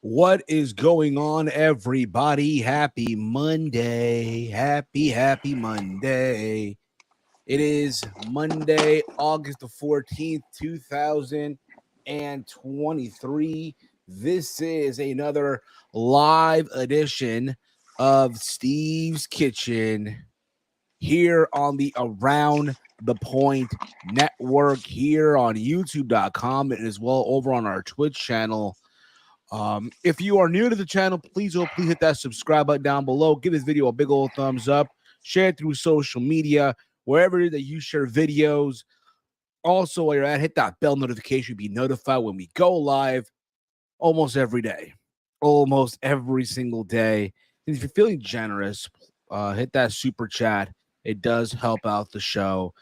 What is going on, everybody? Happy Monday. Happy Monday. It is Monday, August the 14th, 2023. This is another live edition of Steve's Kitchen here on the Around the Point Network, here on YouTube.com, and as well over on our Twitch channel. If you are new to the channel, please hit that subscribe button down below. Give this video a big old thumbs up. Share it through social media, wherever it is that you share videos. Also, while you're at, hit that bell notification to be notified when we go live almost every day, almost every single day. And if you're feeling generous, hit that super chat. It does help out the show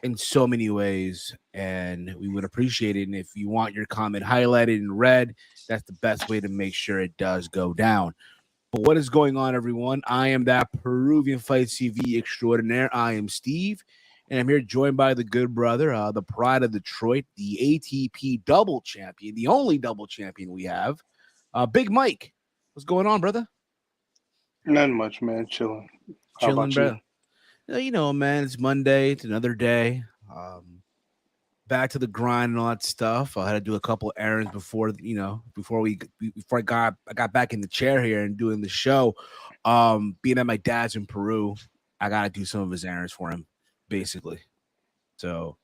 in so many ways, and we would appreciate it. And if you want your comment highlighted in red, that's the best way to make sure it does go down. But what is going on, everyone? I am that Peruvian Fight CV extraordinaire. I am Steve, and I'm here joined by the good brother, the pride of Detroit, the ATP double champion, the only double champion we have, Big Mike. What's going on, brother? Not much, man. Chilling. Chilling, bro. You know, man, it's Monday. It's another day. Back to the grind and all that stuff. I had to do a couple errands before I got back in the chair here and doing the show. Being at my dad's in Peru, I gotta do some of his errands for him, basically. So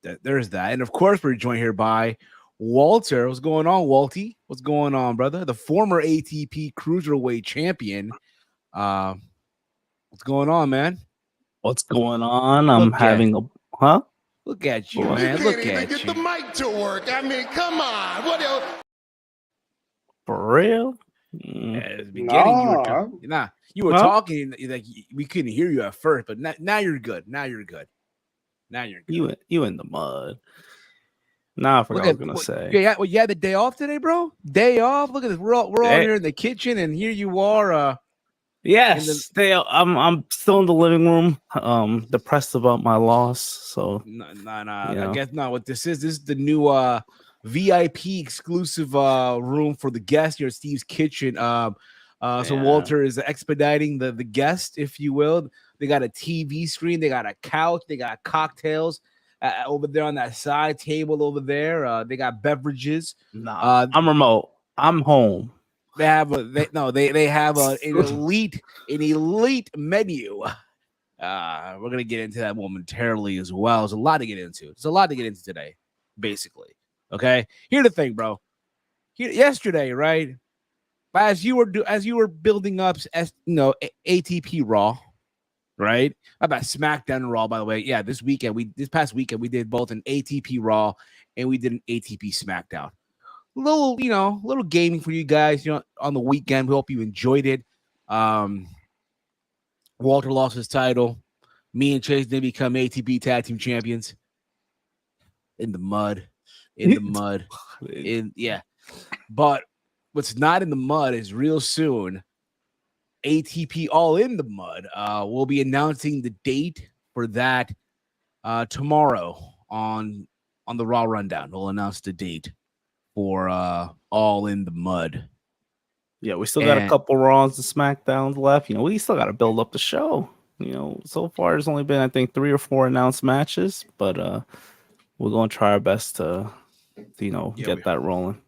there's that. And of course, we're joined here by Walter. What's going on, Walty? What's going on, brother? The former ATP Cruiserweight champion. What's going on, man? What's going on? I'm having a Look at you, man. You Look can't even at get you. the mic to work. I mean, come on. What else? For real? At the beginning, you were talking like we couldn't hear you at first, but now you're good. Now you're good. You in the mud. Nah, I forgot what I was gonna say. Yeah, well, you had the day off today, bro. Day off. Look at this. We're all here in the kitchen, and here you are. Yes, I'm still in the living room. Depressed about my loss. So no. I guess not. What this is the new VIP exclusive room for the guests here at Steve's Kitchen. So Walter is expediting the guest, if you will. They got a TV screen, they got a couch, they got cocktails over there on that side table over there. They got beverages. I'm remote. I'm home. They have an elite menu. We're gonna get into that momentarily as well. There's a lot to get into. There's a lot to get into today, basically. Okay. Here's the thing, bro. Yesterday, right? As you were building up, ATP Raw, right? About SmackDown Raw, by the way. Yeah, this past weekend we did both an ATP Raw and we did an ATP SmackDown. Little gaming for you guys, on the weekend. We hope you enjoyed it. Walter lost his title. Me and Chase didn't become ATP Tag Team Champions. In the mud. But what's not in the mud is real soon. ATP All in the Mud. We'll be announcing the date for that tomorrow on the Raw Rundown. We'll announce the date for All in the Mud. Yeah, we still got a couple Raws and SmackDowns left. We still got to build up the show. So far there's only been, I think, 3 or 4 announced matches, but we're gonna try our best to get that rolling.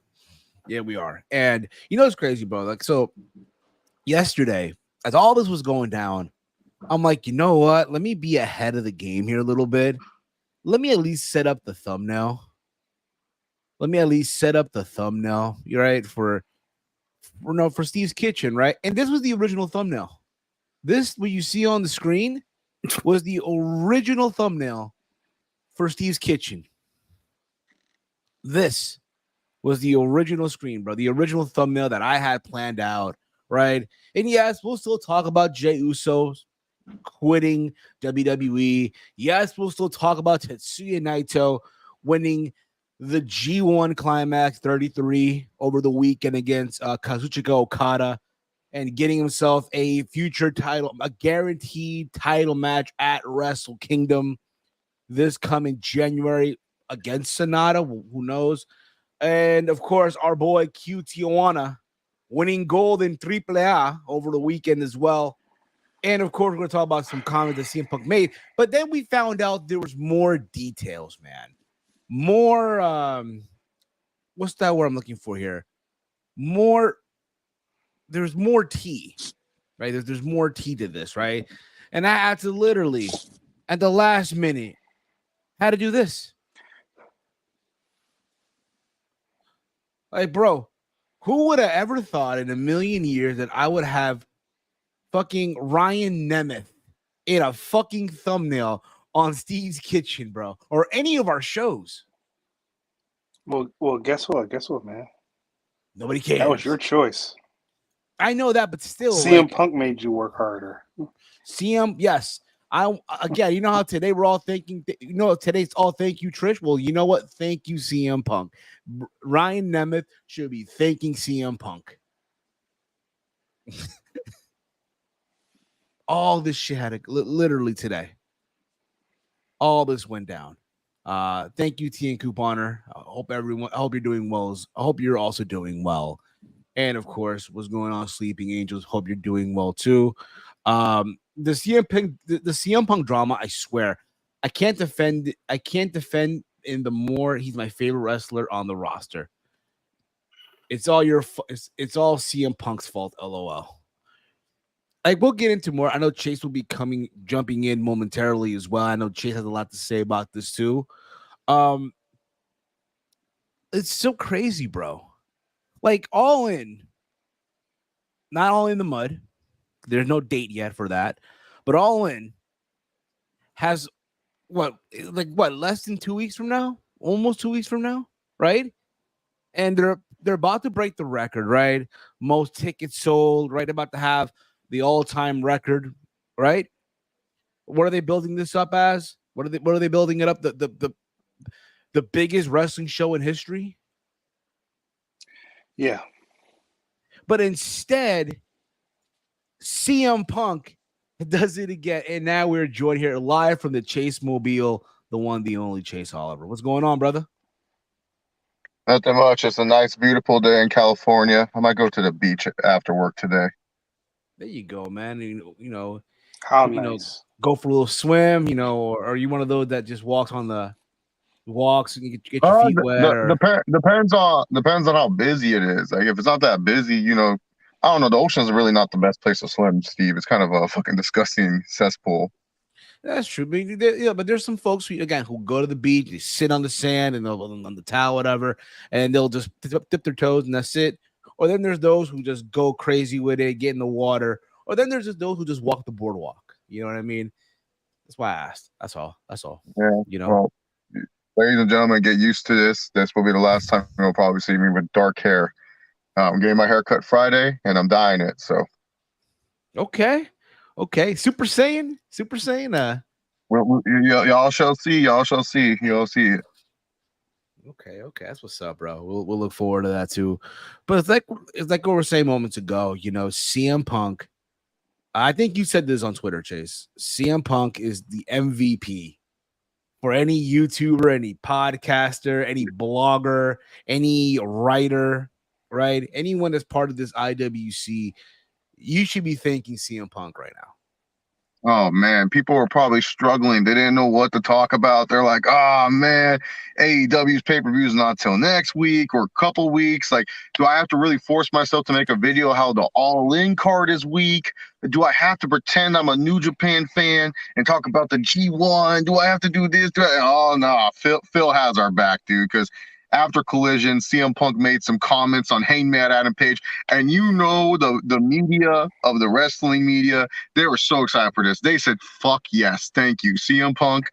Yeah, we are. And it's crazy, bro. Like, so yesterday, as all this was going down, I'm like, you know what? Let me be ahead of the game here a little bit. Let me at least set up the thumbnail. You're right, for Steve's Kitchen, right? And this was the original thumbnail. This, what you see on the screen, was the original thumbnail for Steve's Kitchen. This was the original screen, bro. The original thumbnail that I had planned out, right? And yes, we'll still talk about Jey Uso quitting WWE. Yes, we'll still talk about Tetsuya Naito winning the G1 Climax 33 over the weekend against Kazuchika Okada and getting himself a future title, a guaranteed title match at Wrestle Kingdom this coming January against Sonata. Who knows? And of course, our boy Q Tijuana winning gold in AAA over the weekend as well. And of course, we're going to talk about some comments that CM Punk made. But then we found out there was more details, man. More, what's that word I'm looking for here? There's more tea, right? There's more tea to this, right? And I had to literally, at the last minute, had to do this. Like, bro, who would have ever thought in a million years that I would have fucking Ryan Nemeth in a fucking thumbnail on Steve's Kitchen, bro, or any of our shows? Well, guess what, man? Nobody cares. That was your choice. I know that, but still, CM Punk made you work harder. CM, yes. Again, you know how today we're all thinking, today's all thank you, Trish. Well, you know what? Thank you, CM Punk. Ryan Nemeth should be thanking CM Punk. All this shit had literally today. All this went down. Thank you, T and Couponer. I hope you're doing well. I hope you're also doing well. And of course, what's going on, Sleeping Angels? Hope you're doing well too. The CM Punk drama, I swear, I can't defend in the more he's my favorite wrestler on the roster. It's all it's all CM Punk's fault, LOL. Like, we'll get into more. I know Chase will be jumping in momentarily as well. I know Chase has a lot to say about this too. It's so crazy, bro. Like, All In, not All in the Mud. There's no date yet for that, but All In has less than 2 weeks from now, almost 2 weeks from now, right? And they're about to break the record, right? Most tickets sold, right? About to have the all-time record, right? What are they building this up as? What are they building it up? The biggest wrestling show in history? Yeah. But instead, CM Punk does it again. And now we're joined here live from the Chase Mobile, the one, the only Chase Oliver. What's going on, brother? Nothing much. It's a nice, beautiful day in California. I might go to the beach after work today. There you go, man. How nice. Go for a little swim, or are you one of those that just walks and you get your feet wet? Depends on how busy it is. Like, if it's not that busy, I don't know. The ocean's really not the best place to swim, Steve. It's kind of a fucking disgusting cesspool. That's true. But there's some folks who go to the beach, they sit on the sand and on the towel, whatever, and they'll just dip their toes and that's it. Or then there's those who just go crazy with it, get in the water. Or then there's just those who just walk the boardwalk. You know what I mean? That's why I asked. That's all. Yeah. Well, ladies and gentlemen, get used to this. This will be the last time you'll probably see me with dark hair. I'm getting my hair cut Friday, and I'm dyeing it. So. Okay. Super Saiyan. Well, y'all shall see. You'll see it. Okay. That's what's up, bro. We'll look forward to that too. But it's like what we were saying moments ago. CM Punk. I think you said this on Twitter, Chase. CM Punk is the MVP for any YouTuber, any podcaster, any blogger, any writer, right? Anyone that's part of this IWC, you should be thanking CM Punk right now. Oh, man, people were probably struggling. They didn't know what to talk about. They're like, oh, man, AEW's pay-per-view is not till next week or a couple weeks. Like, do I have to really force myself to make a video how the All-In card is weak? Do I have to pretend I'm a New Japan fan and talk about the G1? Do I have to do this? Oh, no, Phil has our back, dude, because after Collision, CM Punk made some comments on Hangman Adam Page, and the media of the wrestling media, they were so excited for this. They said, fuck yes, thank you, CM Punk,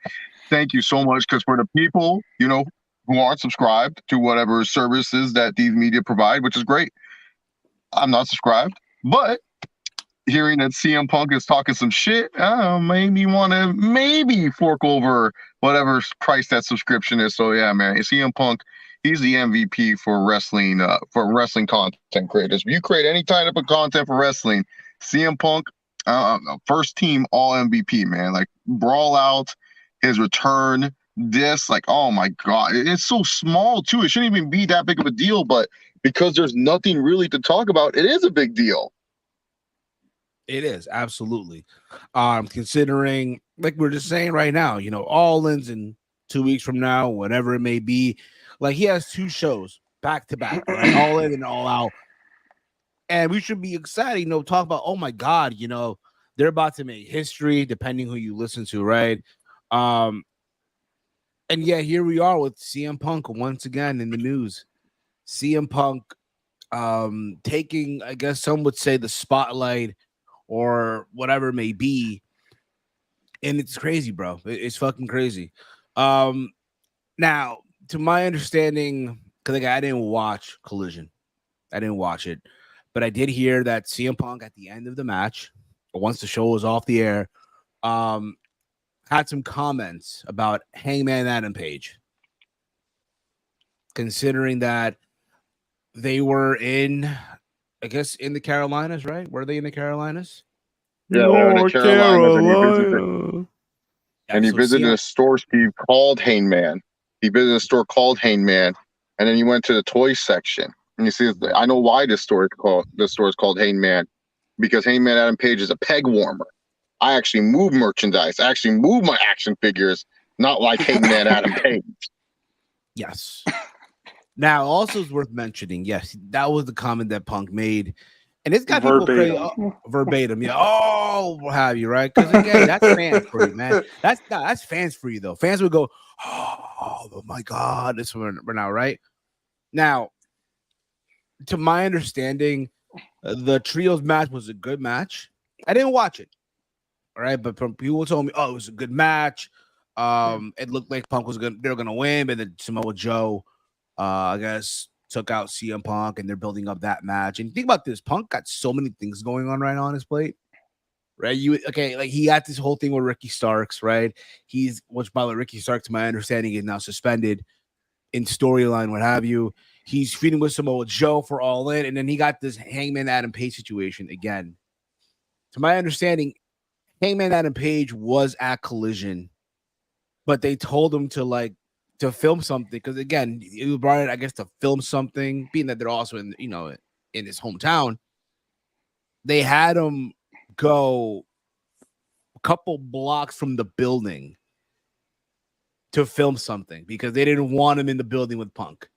thank you so much, because for the people, who aren't subscribed to whatever services that these media provide, which is great, I'm not subscribed, but hearing that CM Punk is talking some shit, made me want to maybe fork over whatever price that subscription is. So yeah, man, CM Punk, he's the MVP for wrestling content creators. If you create any type of content for wrestling, CM Punk, first team all MVP, man. Like, Brawl Out, his return, this. Like, oh my God, it's so small too. It shouldn't even be that big of a deal, but because there's nothing really to talk about, it is a big deal. It is absolutely. Considering, like we're just saying right now, All In's in 2 weeks from now, whatever it may be. Like he has 2 shows back to back, right? All In and All Out. And we should be excited, talk about, oh my God, they're about to make history, depending who you listen to, right? And yeah, here we are with CM Punk once again in the news. CM Punk taking, I guess some would say, the spotlight or whatever it may be. And it's crazy, bro. It's fucking crazy. Now, to my understanding, because I didn't watch Collision. I didn't watch it. But I did hear that CM Punk at the end of the match, once the show was off the air, had some comments about Hangman Adam Page. Considering that they were in the Carolinas, right? Were they in the Carolinas? Yeah, they're in the Carolinas, and he visited CM a store called Hangman. He visited a store called Hangman, and then he went to the toy section. And you see, I know why this store is called Hangman, because Hangman Adam Page is a peg warmer. I actually move merchandise. I actually move my action figures, not like Hangman Adam Page. Yes. Now, also is worth mentioning, yes, that was the comment that Punk made. And it's got people crazy verbatim. Yeah. Oh, what have you, right? Because again, that's fans for you, man. That's fans for you, though. Fans would go, oh my God, this one right now, right? Now, to my understanding, the trios match was a good match. I didn't watch it, all right, but from people told me, it was a good match. It looked like Punk they were gonna win, but then Samoa Joe, I guess, took out CM Punk, and they're building up that match. And think about this: Punk got so many things going on right now on his plate, right? Like he got this whole thing with Ricky Starks, right? Which by the way, Ricky Starks, to my understanding, is now suspended in storyline, what have you. He's feeding with Samoa Joe for All In, and then he got this Hangman Adam Page situation again. To my understanding, Hangman Adam Page was at Collision, but they told him to film something because again, it was brought in, I guess, to film something. Being that they're also in his hometown, they had him go a couple blocks from the building to film something because they didn't want him in the building with Punk.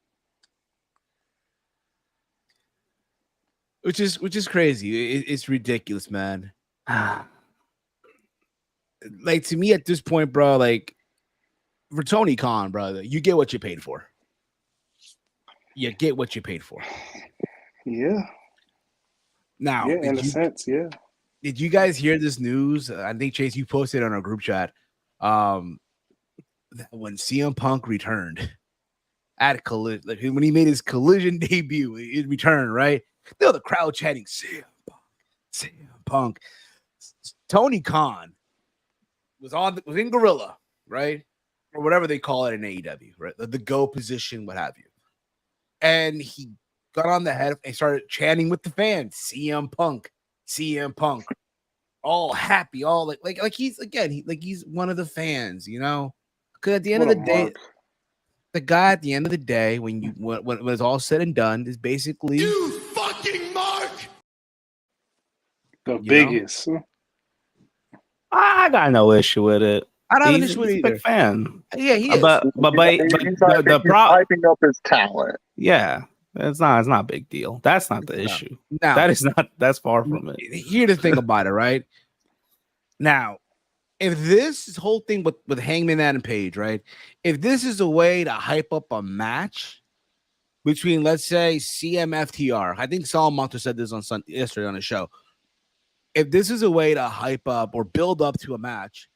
Which is crazy. It's ridiculous, man. Like, to me at this point, bro, like for Tony Khan, brother, you get what you paid for. You get what you paid for. Yeah. Now, yeah, in a sense, yeah. Did you guys hear this news? I think Chase, you posted on our group chat. When CM Punk returned at Collision, like when he made his Collision debut, his return, right? The crowd chanting CM Punk. Tony Khan was in Gorilla, right? Or whatever they call it in AEW, right? The go position, what have you. And he got on the head and started chanting with the fans, CM Punk, all happy, all like he's he's one of the fans, Because at the end of the day, the guy at the end of the day, when it's all said and done, is basically you fucking Mark. The biggest. I got no issue with it. I don't have an issue with it either. Big fan. Yeah, he is. He's hyping up his talent. Yeah, it's not a big deal. That's not the issue. No, that's far from it. Here's the thing about it, right? Now, if this whole thing with Hangman Adam Page, right? If this is a way to hype up a match between, let's say, CMFTR, I think Saul Monter said this yesterday on the show. If this is a way to hype up or build up to a match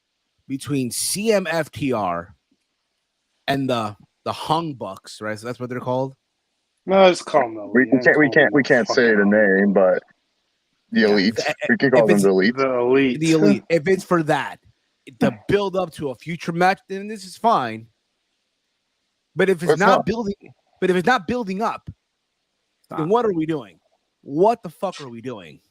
between CMFTR and the Hung Bucks, right? So that's what they're called. No, it's called no. We can't say the name, but the Elite. We can call them the Elite. The Elite. If it's for that, to build up to a future match, then this is fine. But if it's not building up, then what are we doing? What the fuck are we doing?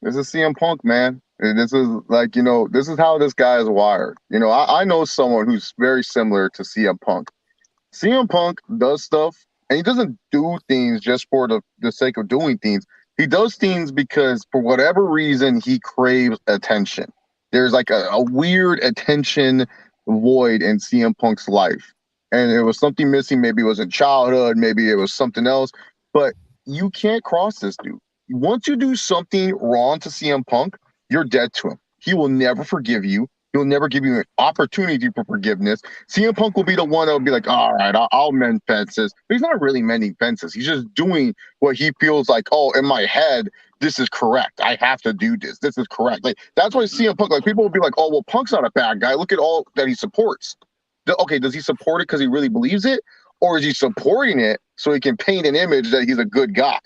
This is CM Punk, man. And this is like, this is how this guy is wired. I know someone who's very similar to CM Punk. CM Punk does stuff, and he doesn't do things just for the sake of doing things. He does things because, for whatever reason, he craves attention. There's like a weird attention void in CM Punk's life. And it was something missing. Maybe it was in childhood. Maybe it was something else. But you can't cross this dude. Once you do something wrong to CM Punk, you're dead to him. He will never forgive you. He'll never give you an opportunity for forgiveness. CM Punk will be the one that will be like, all right, I'll mend fences. But he's not really mending fences. He's just doing what he feels like, oh, in my head, this is correct. I have to do this. This is correct. Like, that's why CM Punk, like, people will be like, oh, well, Punk's not a bad guy. Look at all that he supports. Okay, does he support it because he really believes it? Or is he supporting it so he can paint an image that he's a good guy?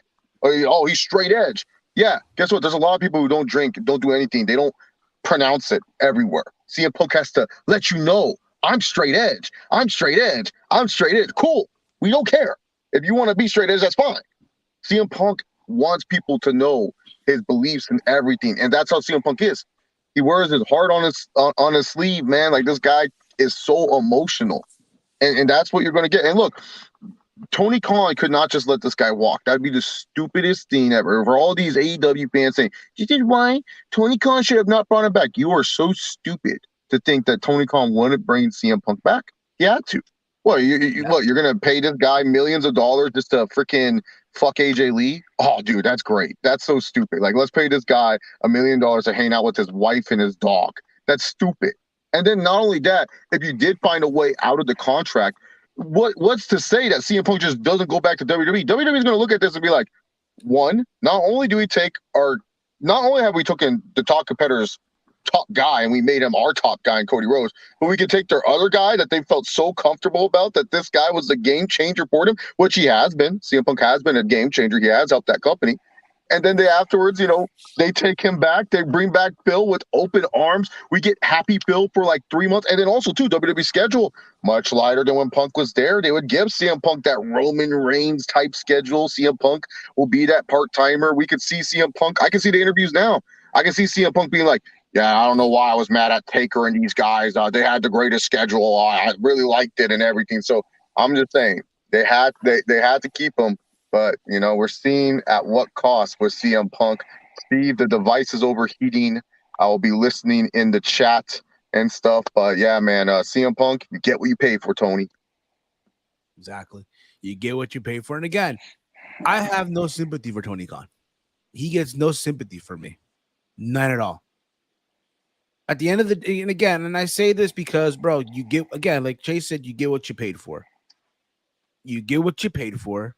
Oh, he's straight edge. Yeah, guess what? There's a lot of people who don't drink, don't do anything. They don't pronounce it everywhere. CM Punk has to let you know, I'm straight edge. I'm straight edge. I'm straight edge. Cool. We don't care. If you want to be straight edge, that's fine. CM Punk wants people to know his beliefs and everything, and that's how CM Punk is. He wears his heart on his sleeve, man. Like, this guy is so emotional, and that's what you're going to get. And look, Tony Khan could not just let this guy walk. That'd be the stupidest thing ever. For all these AEW fans saying, "This is why Tony Khan should have not brought him back," you are so stupid to think that Tony Khan wouldn't bring CM Punk back. He had to. What, you're going to pay this guy millions of dollars just to freaking fuck AJ Lee? Oh, dude, that's great. That's so stupid. Like, let's pay this guy $1 million to hang out with his wife and his dog. That's stupid. And then not only that, if you did find a way out of the contract, what's to say that CM Punk just doesn't go back to WWE? WWE is going to look at this and be like, one, not only have we taken the top competitor's top guy and we made him our top guy in Cody Rhodes, but we could take their other guy that they felt so comfortable about, that this guy was a game changer for them, which he has been. CM Punk has been a game changer. He has helped that company. And then afterwards, they take him back. They bring back Phil with open arms. We get happy Phil for like 3 months. And then also, too, WWE schedule, much lighter than when Punk was there. They would give CM Punk that Roman Reigns type schedule. CM Punk will be that part-timer. We could see CM Punk. I can see the interviews now. I can see CM Punk being like, yeah, I don't know why I was mad at Taker and these guys. They had the greatest schedule. I really liked it and everything. So I'm just saying, they had to keep him. But, we're seeing at what cost with CM Punk. Steve, the device is overheating. I will be listening in the chat and stuff. But, yeah, man, CM Punk, you get what you pay for, Tony. Exactly. You get what you pay for. And again, I have no sympathy for Tony Khan. He gets no sympathy for me. None at all. At the end of the day, and again, and I say this because, bro, you get, again, like Chase said, you get what you paid for. You get what you paid for.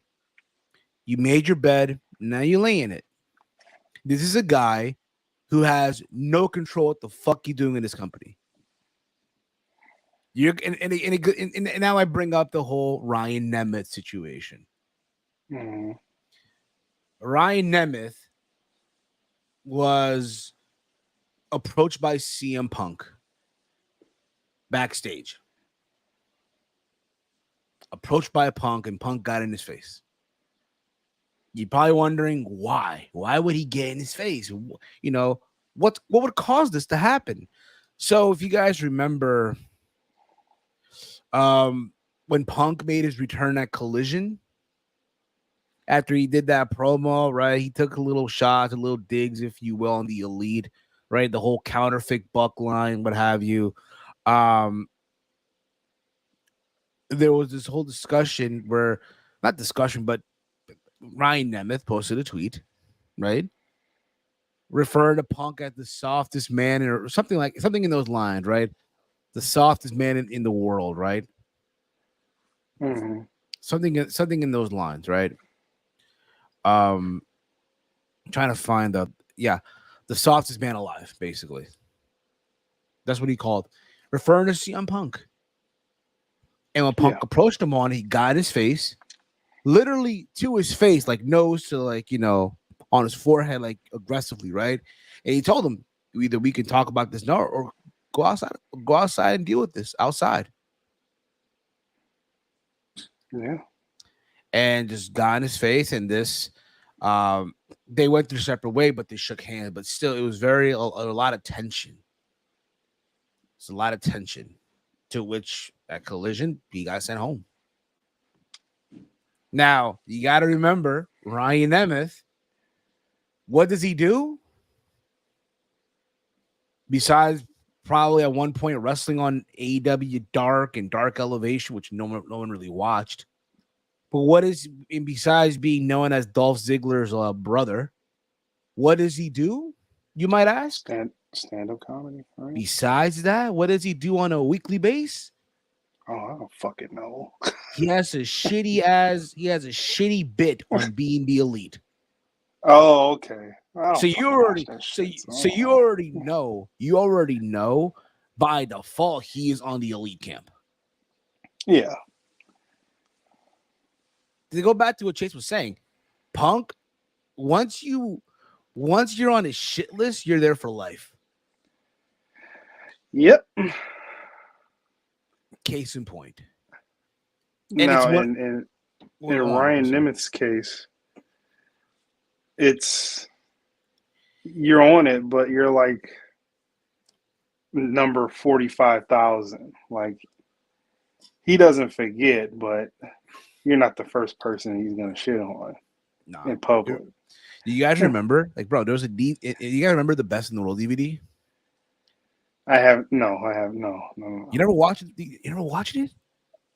You made your bed, now you lay in it. This is a guy who has no control what the fuck you doing in this company. And now I bring up the whole Ryan Nemeth situation. Mm. Ryan Nemeth was approached by CM Punk backstage. Approached by a Punk, and Punk got in his face. You're probably wondering why. Why would he get in his face? What would cause this to happen? So if you guys remember, when Punk made his return at Collision, after he did that promo, right? He took a little shots, a little digs, if you will, on the Elite, right? The whole counterfeit buck line, what have you. There was this whole discussion where, not discussion, but Ryan Nemeth posted a tweet, right? Referring to Punk as the softest man, or something in those lines, right? The softest man in the world, right? Mm-hmm. Something in those lines, right? Trying to find the softest man alive, basically. That's what he called, referring to CM Punk. And when Punk approached him he got his face, literally to his face, like nose to on his forehead, like aggressively, right? And he told him, either we can talk about this now or go outside and deal with this outside. Yeah. And just got in his face, and this They went their separate way, but they shook hands. But still, it was a lot of tension. It's a lot of tension. To which at Collision, he got sent home. Now you got to remember Ryan Nemeth. What does he do? Besides probably at one point wrestling on AEW Dark and Dark Elevation, which no one really watched. But what is, and besides being known as Dolph Ziggler's brother, what does he do? You might ask. Stand-up comedy. Right? Besides that, what does he do on a weekly base? Oh, I don't fucking know. He has a shitty bit on being the Elite. Oh, okay. So you already know by default he is on the Elite camp. Yeah. To go back to what Chase was saying, Punk, once you're on his shit list, you're there for life. Yep. Case in point. Now, in Ryan Nemeth's case, you're on it, but you're like number 45,000. Like, he doesn't forget, but you're not the first person he's gonna shit on in public. Do you guys remember? Like, bro, there was you guys remember the Best in the World DVD? I have no. You never watched it? You never watched it?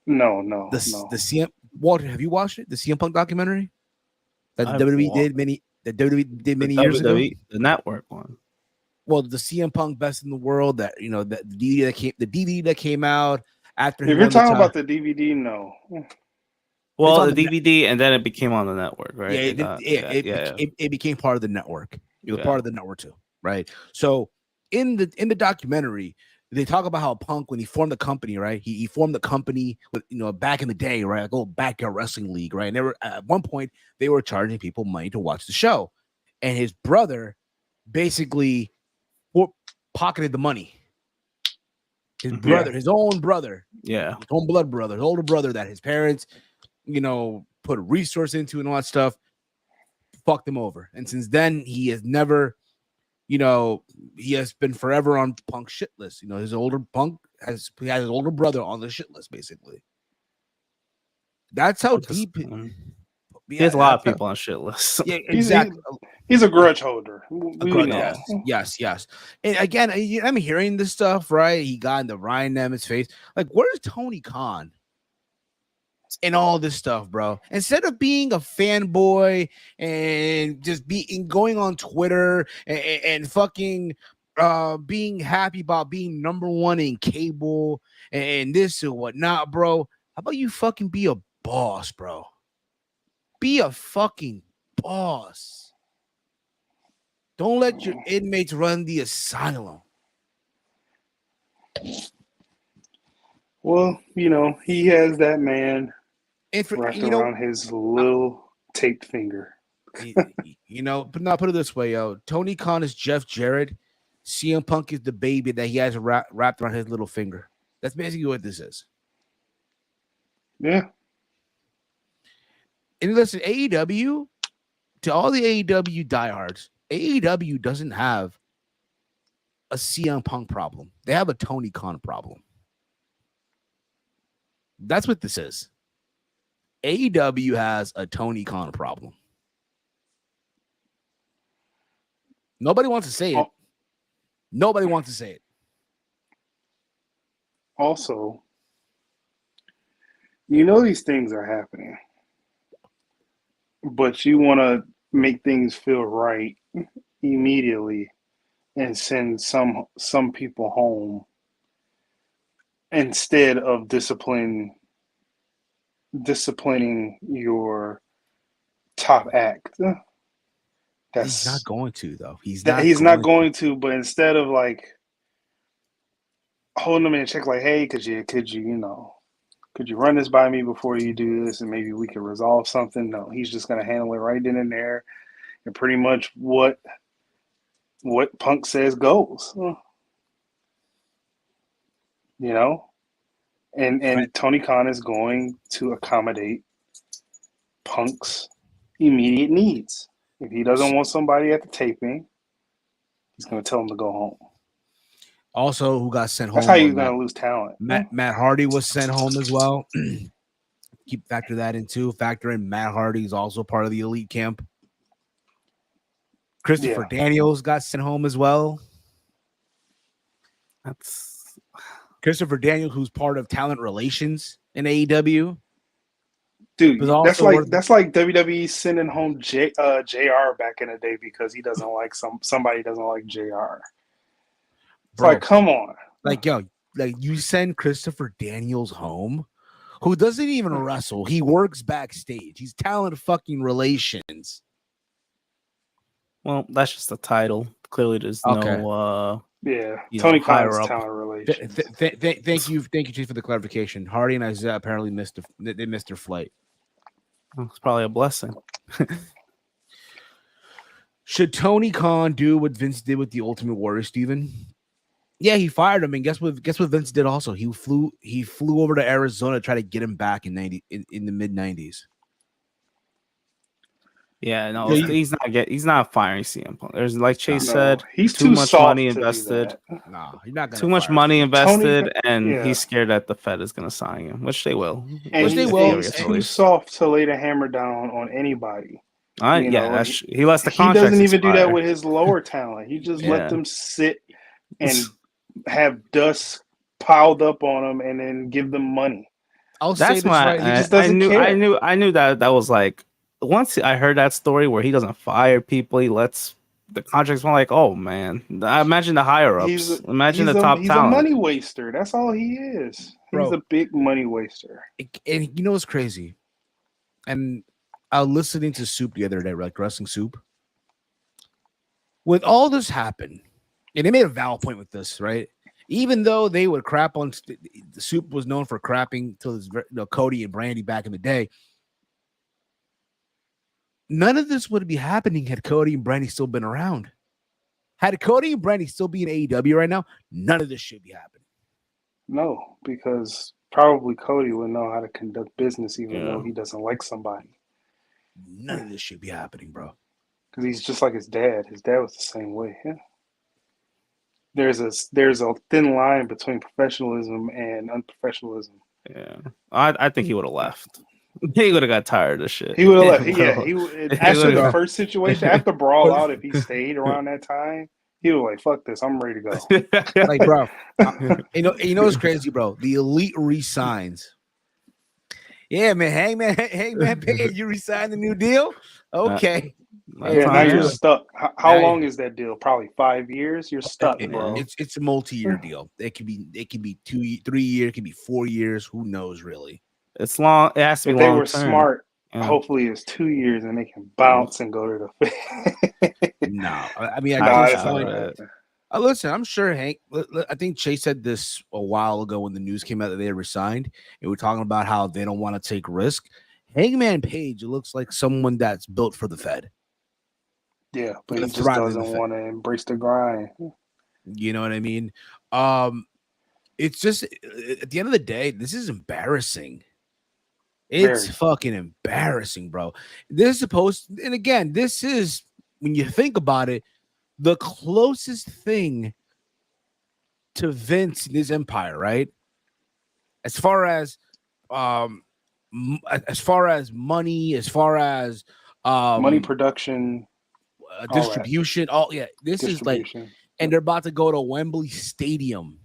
No. The CM Walter, have you watched it? The CM Punk documentary that the WWE did many years ago. The network one. Well, the CM Punk Best in the World, that the DVD that came out after. If you're talking about the DVD, no. Well, the DVD, and then it became on the network, right? It became part of the network. It was part of the network too, right? So in the documentary, they talk about how Punk, when he formed the company, right? He formed the company with, back in the day, right? Like a little backyard wrestling league, right? And they were at one point they were charging people money to watch the show, and his brother basically pocketed the money. His brother, his own brother, his own blood brother, his older brother that his parents, put a resource into and all that stuff, fucked him over. And since then, he has never, he has been forever on Punk's shit list. His older Punk has his older brother on the shit list, basically. That's how deep. He has a lot of people on shit lists. Yeah, exactly. He's a grudge holder. Yes. And again, I'm hearing this stuff, right? He got into Ryan Nemeth's face. Like, where's Tony Khan? And all this stuff, bro. Instead of being a fanboy and just going on Twitter and fucking being happy about being number one in cable and this and whatnot, bro. How about you fucking be a boss, bro? Be a fucking boss. Don't let your inmates run the asylum. Well, he has that man wrapped around his little taped finger. But now put it this way, yo. Tony Khan is Jeff Jarrett. CM Punk is the baby that he has wrapped around his little finger. That's basically what this is. Yeah. And listen, AEW, to all the AEW diehards, AEW doesn't have a CM Punk problem. They have a Tony Khan problem. That's what this is. AEW has a Tony Khan problem. Nobody wants to say it. Nobody wants to say it. Also, these things are happening, but you want to make things feel right immediately and send some people home instead of disciplining your top act. He's not going to, though. He's not going to. But instead of like holding them in check, like, hey, could you run this by me before you do this, and maybe we can resolve something? No, he's just gonna handle it right then and there, and pretty much what Punk says goes. And right. Tony Khan is going to accommodate Punk's immediate needs. If he doesn't want somebody at the taping, he's going to tell him to go home. Also, who got sent home? That's how you're going to lose talent. Matt Hardy was sent home as well. Factor that in too. Factor in Matt Hardy is also part of the elite camp. Christopher Daniels got sent home as well. That's Christopher Daniels, who's part of talent relations in AEW. Dude, that's like WWE sending home JR back in the day because he doesn't like somebody doesn't like JR. It's like, come on. Like, yo, like you send Christopher Daniels home, who doesn't even wrestle. He works backstage. He's talent fucking relations. Well, that's just a title. Clearly, there's no. Tony Khan's talent relations. Thank you, Chief, for the clarification. Hardy and Isaiah apparently missed their flight. Well, it's probably a blessing. Should Tony Khan do what Vince did with the Ultimate Warrior, Steven? Yeah, he fired him, and guess what Vince did also? He flew over to Arizona to try to get him back in the mid-90s. Yeah, no, he's not firing CM Punk. There's, like Chase said, he's too much money invested. No, he's not gonna too much money invested, and he's scared that the Fed is going to sign him, which they will. He's too soft to lay the hammer down on anybody. He lets the contract. He doesn't even expire. do that with his lower talent. He just let them sit and have dust piled up on them, and then give them money. He just doesn't care. I knew that was like. Once I heard that story where he doesn't fire people, he lets the contracts. I'm like, oh man! I imagine the higher ups. Imagine the top talent. He's a money waster. That's all he is. He's a big money waster. And you know what's crazy? And I was listening to Soup the other day, like Wrestling Soup. With all this happen, and they made a valid point with this, right? Even though they would crap on the Soup was known for crapping till Cody and Brandy back in the day. None of this would be happening had Cody and Brandy still been around. Had Cody and Brandy still be in AEW right now, none of this should be happening. No, because probably Cody would know how to conduct business even though he doesn't like somebody. None of this should be happening, bro. Because he's just like his dad. His dad was the same way. Yeah. There's a thin line between professionalism and unprofessionalism. Yeah, I think he would have left. He would have got tired of this shit. He would have left. After the first situation, after Brawl Out, if he stayed around that time, he was like, "Fuck this, I'm ready to go." Like, bro, you know what's crazy, bro? The Elite resigns. Yeah, man, Hangman Page, you resigned the new deal? Okay. Now you're stuck. How long is that deal? Probably 5 years. You're stuck, bro. It's a multi-year deal. It could be 2, 3 years. It could be 4 years. Who knows, really? It's long. It has to be. If they were smart, hopefully it's 2 years and they can bounce and go to the. No, I mean, listen, I'm sure Hank. I think Chase said this a while ago when the news came out that they had resigned. And we're talking about how they don't want to take risk. Hangman Page looks like someone that's built for the Fed. Yeah, but he just doesn't want to embrace the grind. You know what I mean? It's just at the end of the day, this is embarrassing. It's fucking embarrassing, bro. This is supposed, and again, this is, when you think about it, the closest thing to Vince in his empire, right? As far as money, as far as money production, distribution, this is like, and they're about to go to Wembley Stadium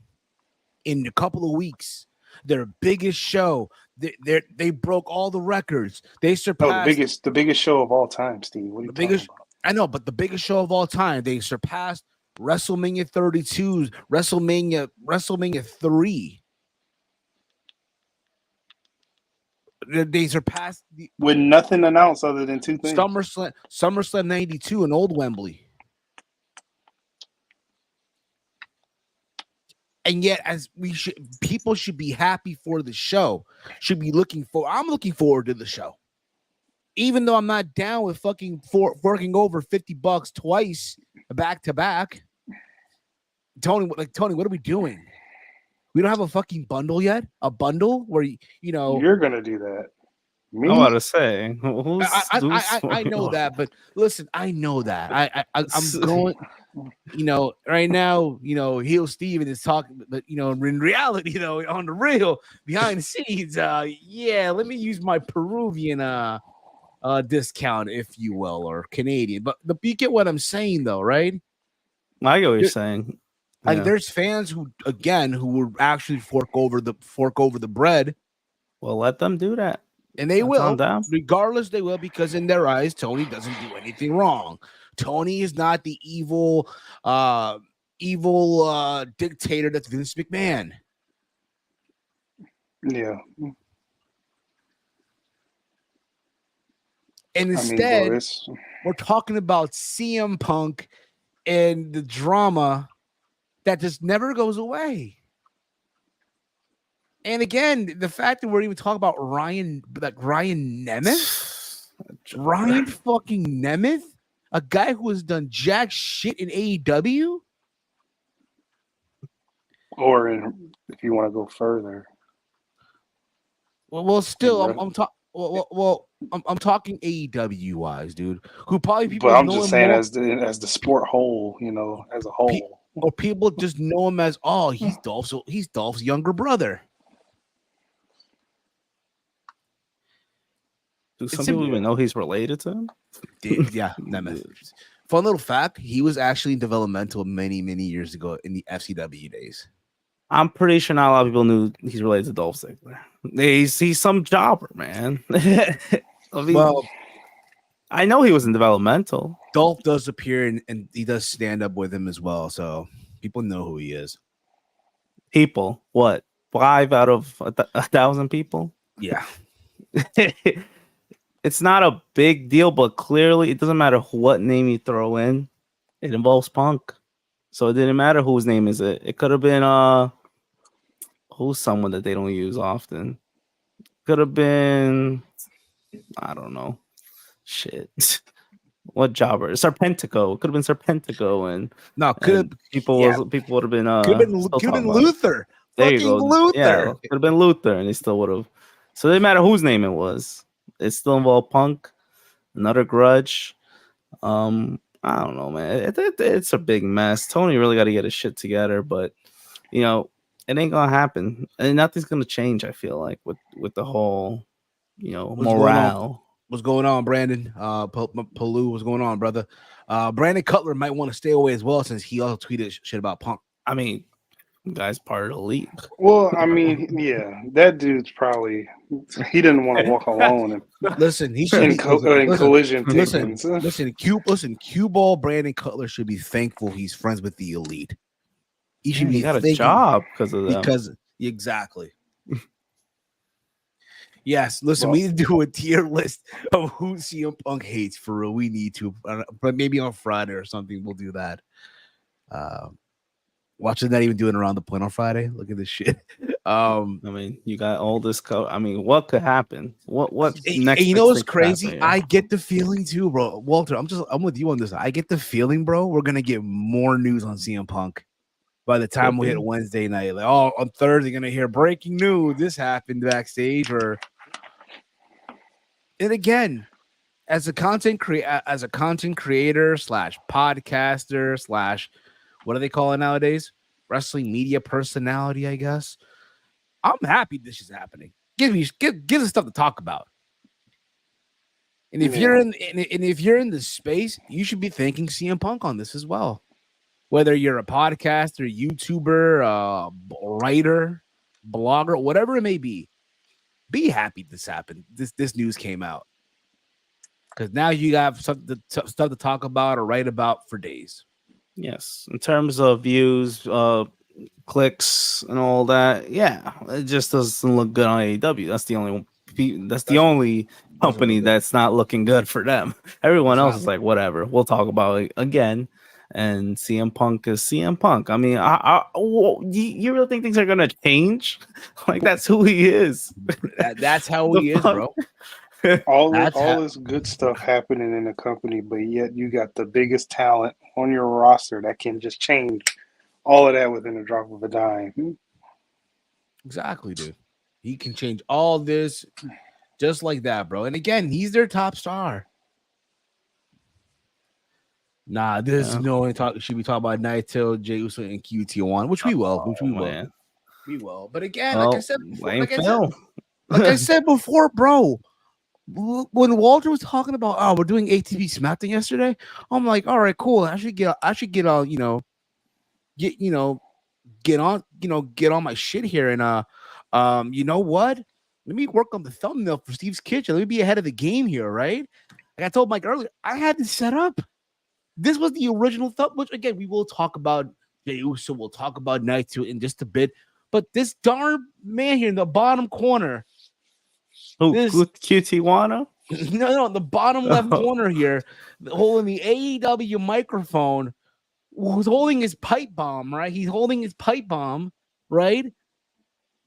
in a couple of weeks. Their biggest show. They broke all the records. They surpassed the biggest show of all time, Steve. What are you talking about? I know, but the biggest show of all time. They surpassed WrestleMania 32, WrestleMania 3. They surpassed with nothing announced other than two things. SummerSlam 92 in Old Wembley. And yet, people should be happy for the show. I'm looking forward to the show. Even though I'm not down with fucking working over $50 twice back to back. Tony, what are we doing? We don't have a fucking bundle yet? A bundle where you're gonna do that. Me? I'm about to say, who's I know that, but listen, I know that. I'm going. Right now, Heel Steven is talking, but in reality, on the real, behind the scenes, yeah, let me use my Peruvian discount, if you will, or Canadian. But you get what I'm saying, though, right? I get what you're saying. Like, Yeah. there's fans who would actually fork over the bread, Well, let them do that. and they That's will, on them. regardless. They will, because in their eyes, Tony doesn't do anything wrong. Tony is not the evil dictator that's Vince McMahon. Yeah. And I instead, mean, bro, we're talking about CM Punk and the drama that just never goes away. And again, the fact that we're even talking about Ryan Nemeth, Ryan fucking Nemeth, a guy who has done jack shit in AEW. or if you want to go further. Well, still, I'm talking. I'm talking AEW wise, dude. Who probably people But I'm know just him saying, more, as the sport whole, as a whole. or people just know him as, he's Dolph's younger brother. Do some people even know he's related to him? Yeah, Nemeth. Fun little fact: he was actually in developmental many, many years ago in the FCW days. I'm pretty sure not a lot of people knew he's related to Dolph Ziggler. He's some jobber, man. I mean, Well, I know he was in developmental. Dolph does appear and he does stand up with him as well, so people know who he is. People, what? 5 out of 1,000 people? Yeah. It's not a big deal, but clearly it doesn't matter what name you throw in. It involves Punk. So it didn't matter whose name is it. It could have been who's someone that they don't use often. Could have been, I don't know. Shit. What jobber? Serpentico. Could have been Serpentico, and no, people would have been could have been Luther. There you Fucking go. Luther. Yeah, could have been Luther, and they still would have. So it didn't matter whose name it was. It still involved Punk, another grudge. I don't know, man. It's a big mess. Tony really got to get his shit together, but it ain't gonna happen, and nothing's gonna change. I feel like with the whole, morale. What's going on, Brandon? Palu, what's going on, brother? Brandon Cutler might want to stay away as well, since he also tweeted shit about Punk. I mean, guy's part of the league. Well, I mean, yeah, that dude's probably he didn't want to walk alone and listen. He should in collision tickets. Listen, cue ball. Brandon Cutler should be thankful he's friends with the elite. He should be got a job because of that. Because exactly. Yes, listen, we need to do a tier list of who CM Punk hates for real. We need to, but maybe on Friday or something, we'll do that. Watching that, even doing around the point on Friday. Look at this shit. I mean, you got all this I mean, what could happen? What next? You know what's crazy? I get the feeling too, bro. Walter, I'm with you on this. I get the feeling, bro. We're gonna get more news on CM Punk by the time we hit Wednesday night. Like, on Thursday, gonna hear breaking news. This happened backstage, and again, as a content creator / podcaster / what do they call it nowadays? Wrestling media personality, I guess. I'm happy this is happening. Give us stuff to talk about. And if you're in the space, you should be thanking CM Punk on this as well. Whether you're a podcaster, YouTuber, writer, blogger, whatever it may be happy this happened. This news came out, because now you have stuff to talk about or write about for days. Yes, in terms of views, clicks, and all that, yeah, it just doesn't look good on AEW. That's the only company that's not looking good for them. Everyone else is like, whatever, we'll talk about it again. And CM Punk is CM Punk. I mean, you really think things are gonna change? Like, that's who he is. That's how he is, bro. all this good stuff happening in the company, but yet you got the biggest talent on your roster that can just change all of that within a drop of a dime. Exactly, dude. He can change all this Just like that, bro. And again, he's their top star. Nah, this is no talk. Should we talk about Naito, Jey Uso, and QT1, which we will, man. We will. But again, like I said before, like I said before, bro. When Walter was talking about, oh, we're doing ATV SmackDown yesterday, I'm like, all right, cool. I should get on, get on my shit here. And you know what? Let me work on the thumbnail for Steve's Kitchen. Let me be ahead of the game here, right? Like I told Mike earlier, I had this set up. This was the original thumb, which again, we will talk about Jey Uso, we'll talk about Naito in just a bit. But this darn man here in the bottom corner. QT1? No, the bottom left corner here, holding the AEW microphone, who's holding his pipe bomb, right? He's holding his pipe bomb, right?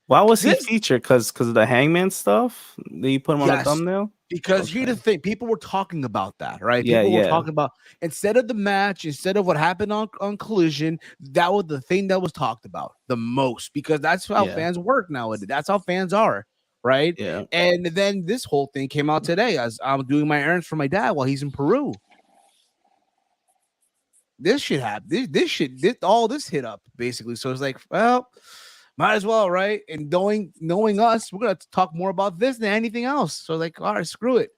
Why was he featured? Because of the Hangman stuff? That you put him on a thumbnail? Because here's the thing, people were talking about that, right? Yeah, people were talking about instead of the match, instead of what happened on Collision, that was the thing that was talked about the most, because that's how fans work nowadays. That's how fans are, right? Yeah. And then this whole thing came out today as I'm doing my errands for my dad while he's in Peru. This should happen. All this hit up basically. So it's like, well, might as well, right? And knowing us, we're gonna talk more about this than anything else. So like, all right, screw it.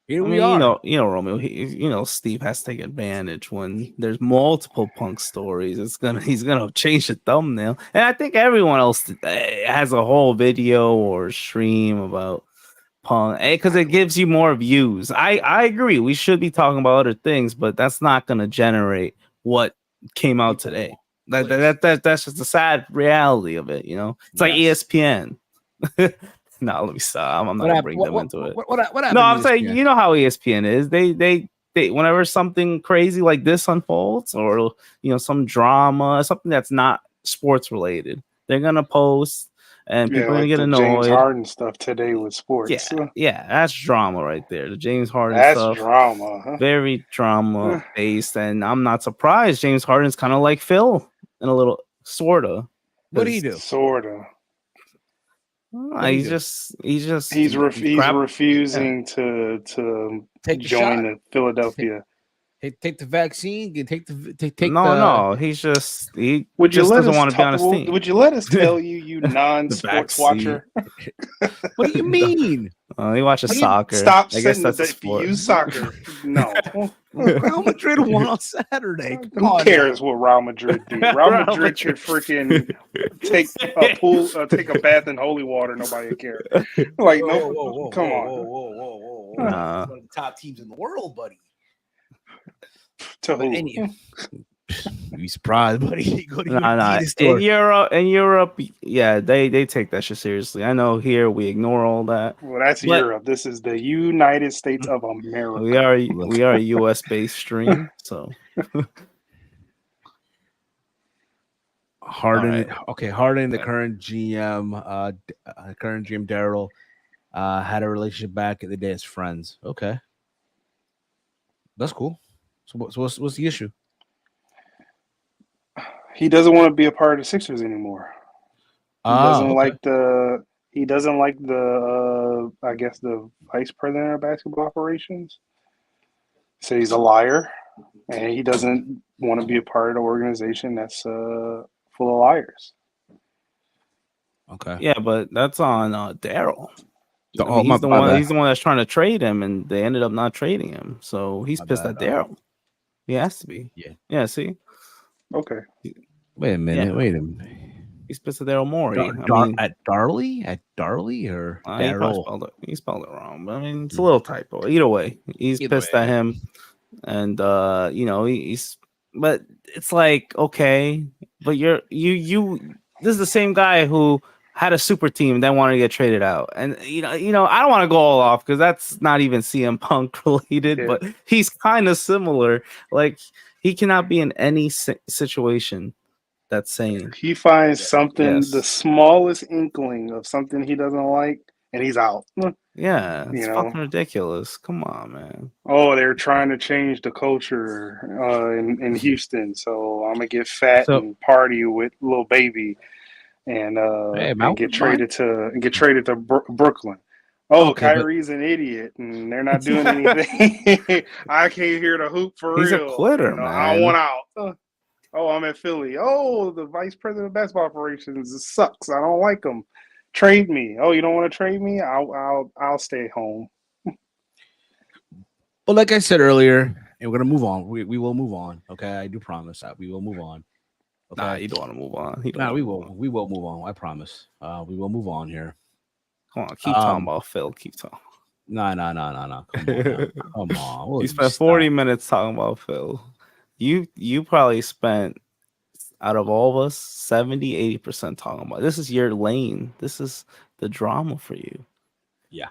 Here we are. You know, Romeo. Steve has to take advantage when there's multiple Punk stories. He's gonna change the thumbnail, and I think everyone else has a whole video or stream about Punk because it gives you more views. I agree. We should be talking about other things, but that's not gonna generate what came out today. That's just the sad reality of it, you know. It's like ESPN. No, let me stop. I'm not gonna bring them into it. What happened? No, I'm saying you know how ESPN is. They whenever something crazy like this unfolds, or some drama, something that's not sports related, they're gonna post, and people are gonna get annoyed. James Harden stuff today with sports. Yeah, that's drama right there. The James Harden stuff. That's drama. Huh? Very drama based, and I'm not surprised. James Harden's kind of like Phil in a little sorta. What do you do? Sorta. He's refusing to join the Philadelphia. Take the vaccine. Take No. He's just he would you just let doesn't us want to be on his team. Would you let us tell you non-sports watcher? What do you mean? He watches soccer. Stop I guess that's if you use soccer. No. Real Madrid won on Saturday. Who cares what Real Madrid did? Real Madrid could freaking take a bath in holy water. Nobody would care. Like, come on. Whoa. One of the top teams in the world, buddy. To who? You'd be surprised, buddy. Go to in Europe, yeah, they take that shit seriously. I know here we ignore all that. Well, that's Europe. This is the United States of America. We are a US based stream, so Harden. Right. Okay, Harden, the current GM, Daryl, had a relationship back in the day as friends. Okay, that's cool. So what's the issue? He doesn't want to be a part of the Sixers anymore. He doesn't like the I guess the vice president of basketball operations. So he's a liar, and he doesn't want to be a part of the organization that's full of liars. Okay. Yeah, but that's on Daryl. He's the one that's trying to trade him, and they ended up not trading him. So he's pissed at Daryl. He has to be. Yeah. See. Okay. Wait a minute. He's pissed at Daryl Morey. At Darley or Daryl? He spelled it wrong. But I mean, it's a little typo. Either way, he's pissed at him, and he's. But it's like, okay, but you. This is the same guy who had a super team and then wanted to get traded out, and I don't want to go all off because that's not even CM Punk related, but he's kind of similar. Like, he cannot be in any situation that's sane. He finds something, the smallest inkling of something he doesn't like, and he's out. Yeah, it's fucking ridiculous. Come on, man. Oh, they're trying to change the culture in Houston, so I'm gonna get fat and party with Lil Baby, and get traded to Brooklyn. Oh, Okay, Kyrie's an idiot, and they're not doing anything. I can't hear the hoop for He's real. a quitter, man. I want out. Oh, I'm at Philly. Oh, the vice president of basketball operations sucks. I don't like him. Trade me. Oh, you don't want to trade me? I'll stay home. But like I said earlier, and we're gonna move on. We will move on. Okay, I do promise that we will move on. Okay, Nah, you don't want to move on. we will. We will move on. I promise. We will move on here. Come on, keep talking about Phil. Keep talking. No. Come on, come on. You spent 40 minutes talking about Phil. You probably spent, out of all of us, 70-80% talking about. This is your lane. This is the drama for you. Yeah.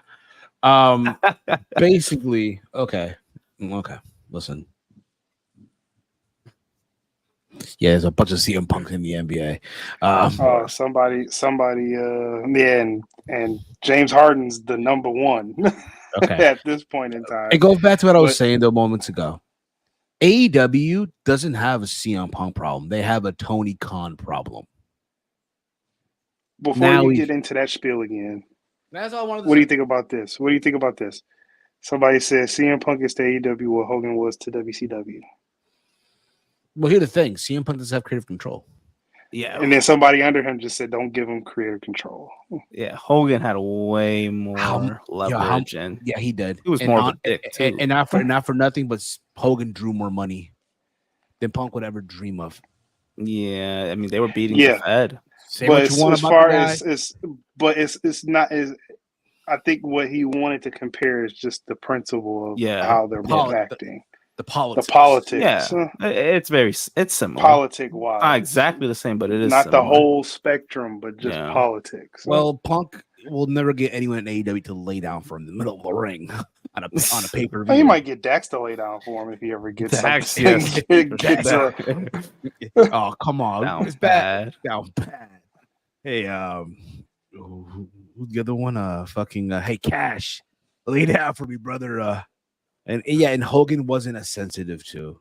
Basically, okay. Listen. Yeah, there's a bunch of CM Punk in the NBA. Somebody. Yeah, and James Harden's the number one. Okay. At this point in time, it goes back to what I was saying though moments ago. AEW doesn't have a CM Punk problem. They have a Tony Khan problem. Before you get into that spiel again, that's all I wanted to what say. do you think about this? Somebody said CM Punk is to AEW what Hogan was to WCW. Well, here's the thing: CM Punk doesn't have creative control. Yeah, and then somebody under him just said, "Don't give him creative control." Yeah, Hogan had way more leverage, and he did. He was more of a dick too, and not for nothing, but Hogan drew more money than Punk would ever dream of. Yeah, I mean they were beating the Fed. Say what you want as about far the guy. it's not as. I think what he wanted to compare is just the principle of how they're both acting. The politics. Yeah, it's similar. Politic wise. Not exactly the same, but it is not similar. the whole spectrum, but just politics. Well, Punk will never get anyone in AEW to lay down for him in the middle of the ring on a pay-per-view. Well, he might get Dax to lay down for him if he ever gets Dax. Oh, come on. It's bad. Down bad. Hey, who's the other one? Hey, Cash. Lay down for me, brother. And Hogan wasn't as sensitive too.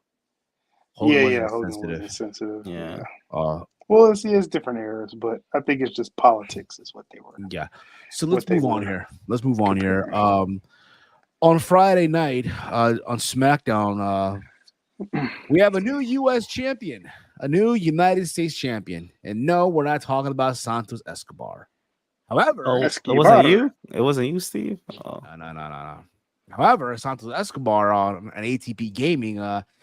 Hogan wasn't sensitive. Yeah. Well, it's different eras, but I think it's just politics is what they were. Yeah. So let's move on here. On Friday night, on SmackDown, we have a new U.S. champion, a new United States champion. And no, we're not talking about Santos Escobar. However, it wasn't you? It wasn't you, Steve? Oh. No. However, Santos Escobar on an ATP Gaming,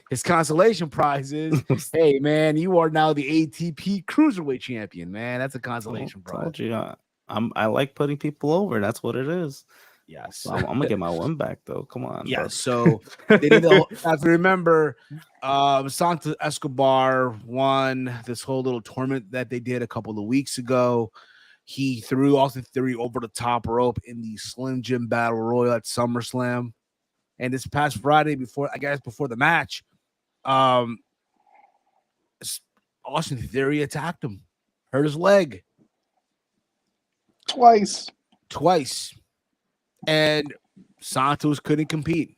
his consolation prize is, hey, man, you are now the ATP Cruiserweight champion, man. That's a consolation prize. I like putting people over. That's what it is. Yes. So I'm going to get my win back, though. Come on. Yeah, so they did have to remember, Santos Escobar won this whole little tournament that they did a couple of weeks ago. He threw Austin Theory over the top rope in the Slim Jim Battle Royal at SummerSlam. And this past Friday, before the match, Austin Theory attacked him, hurt his leg. Twice. And Santos couldn't compete.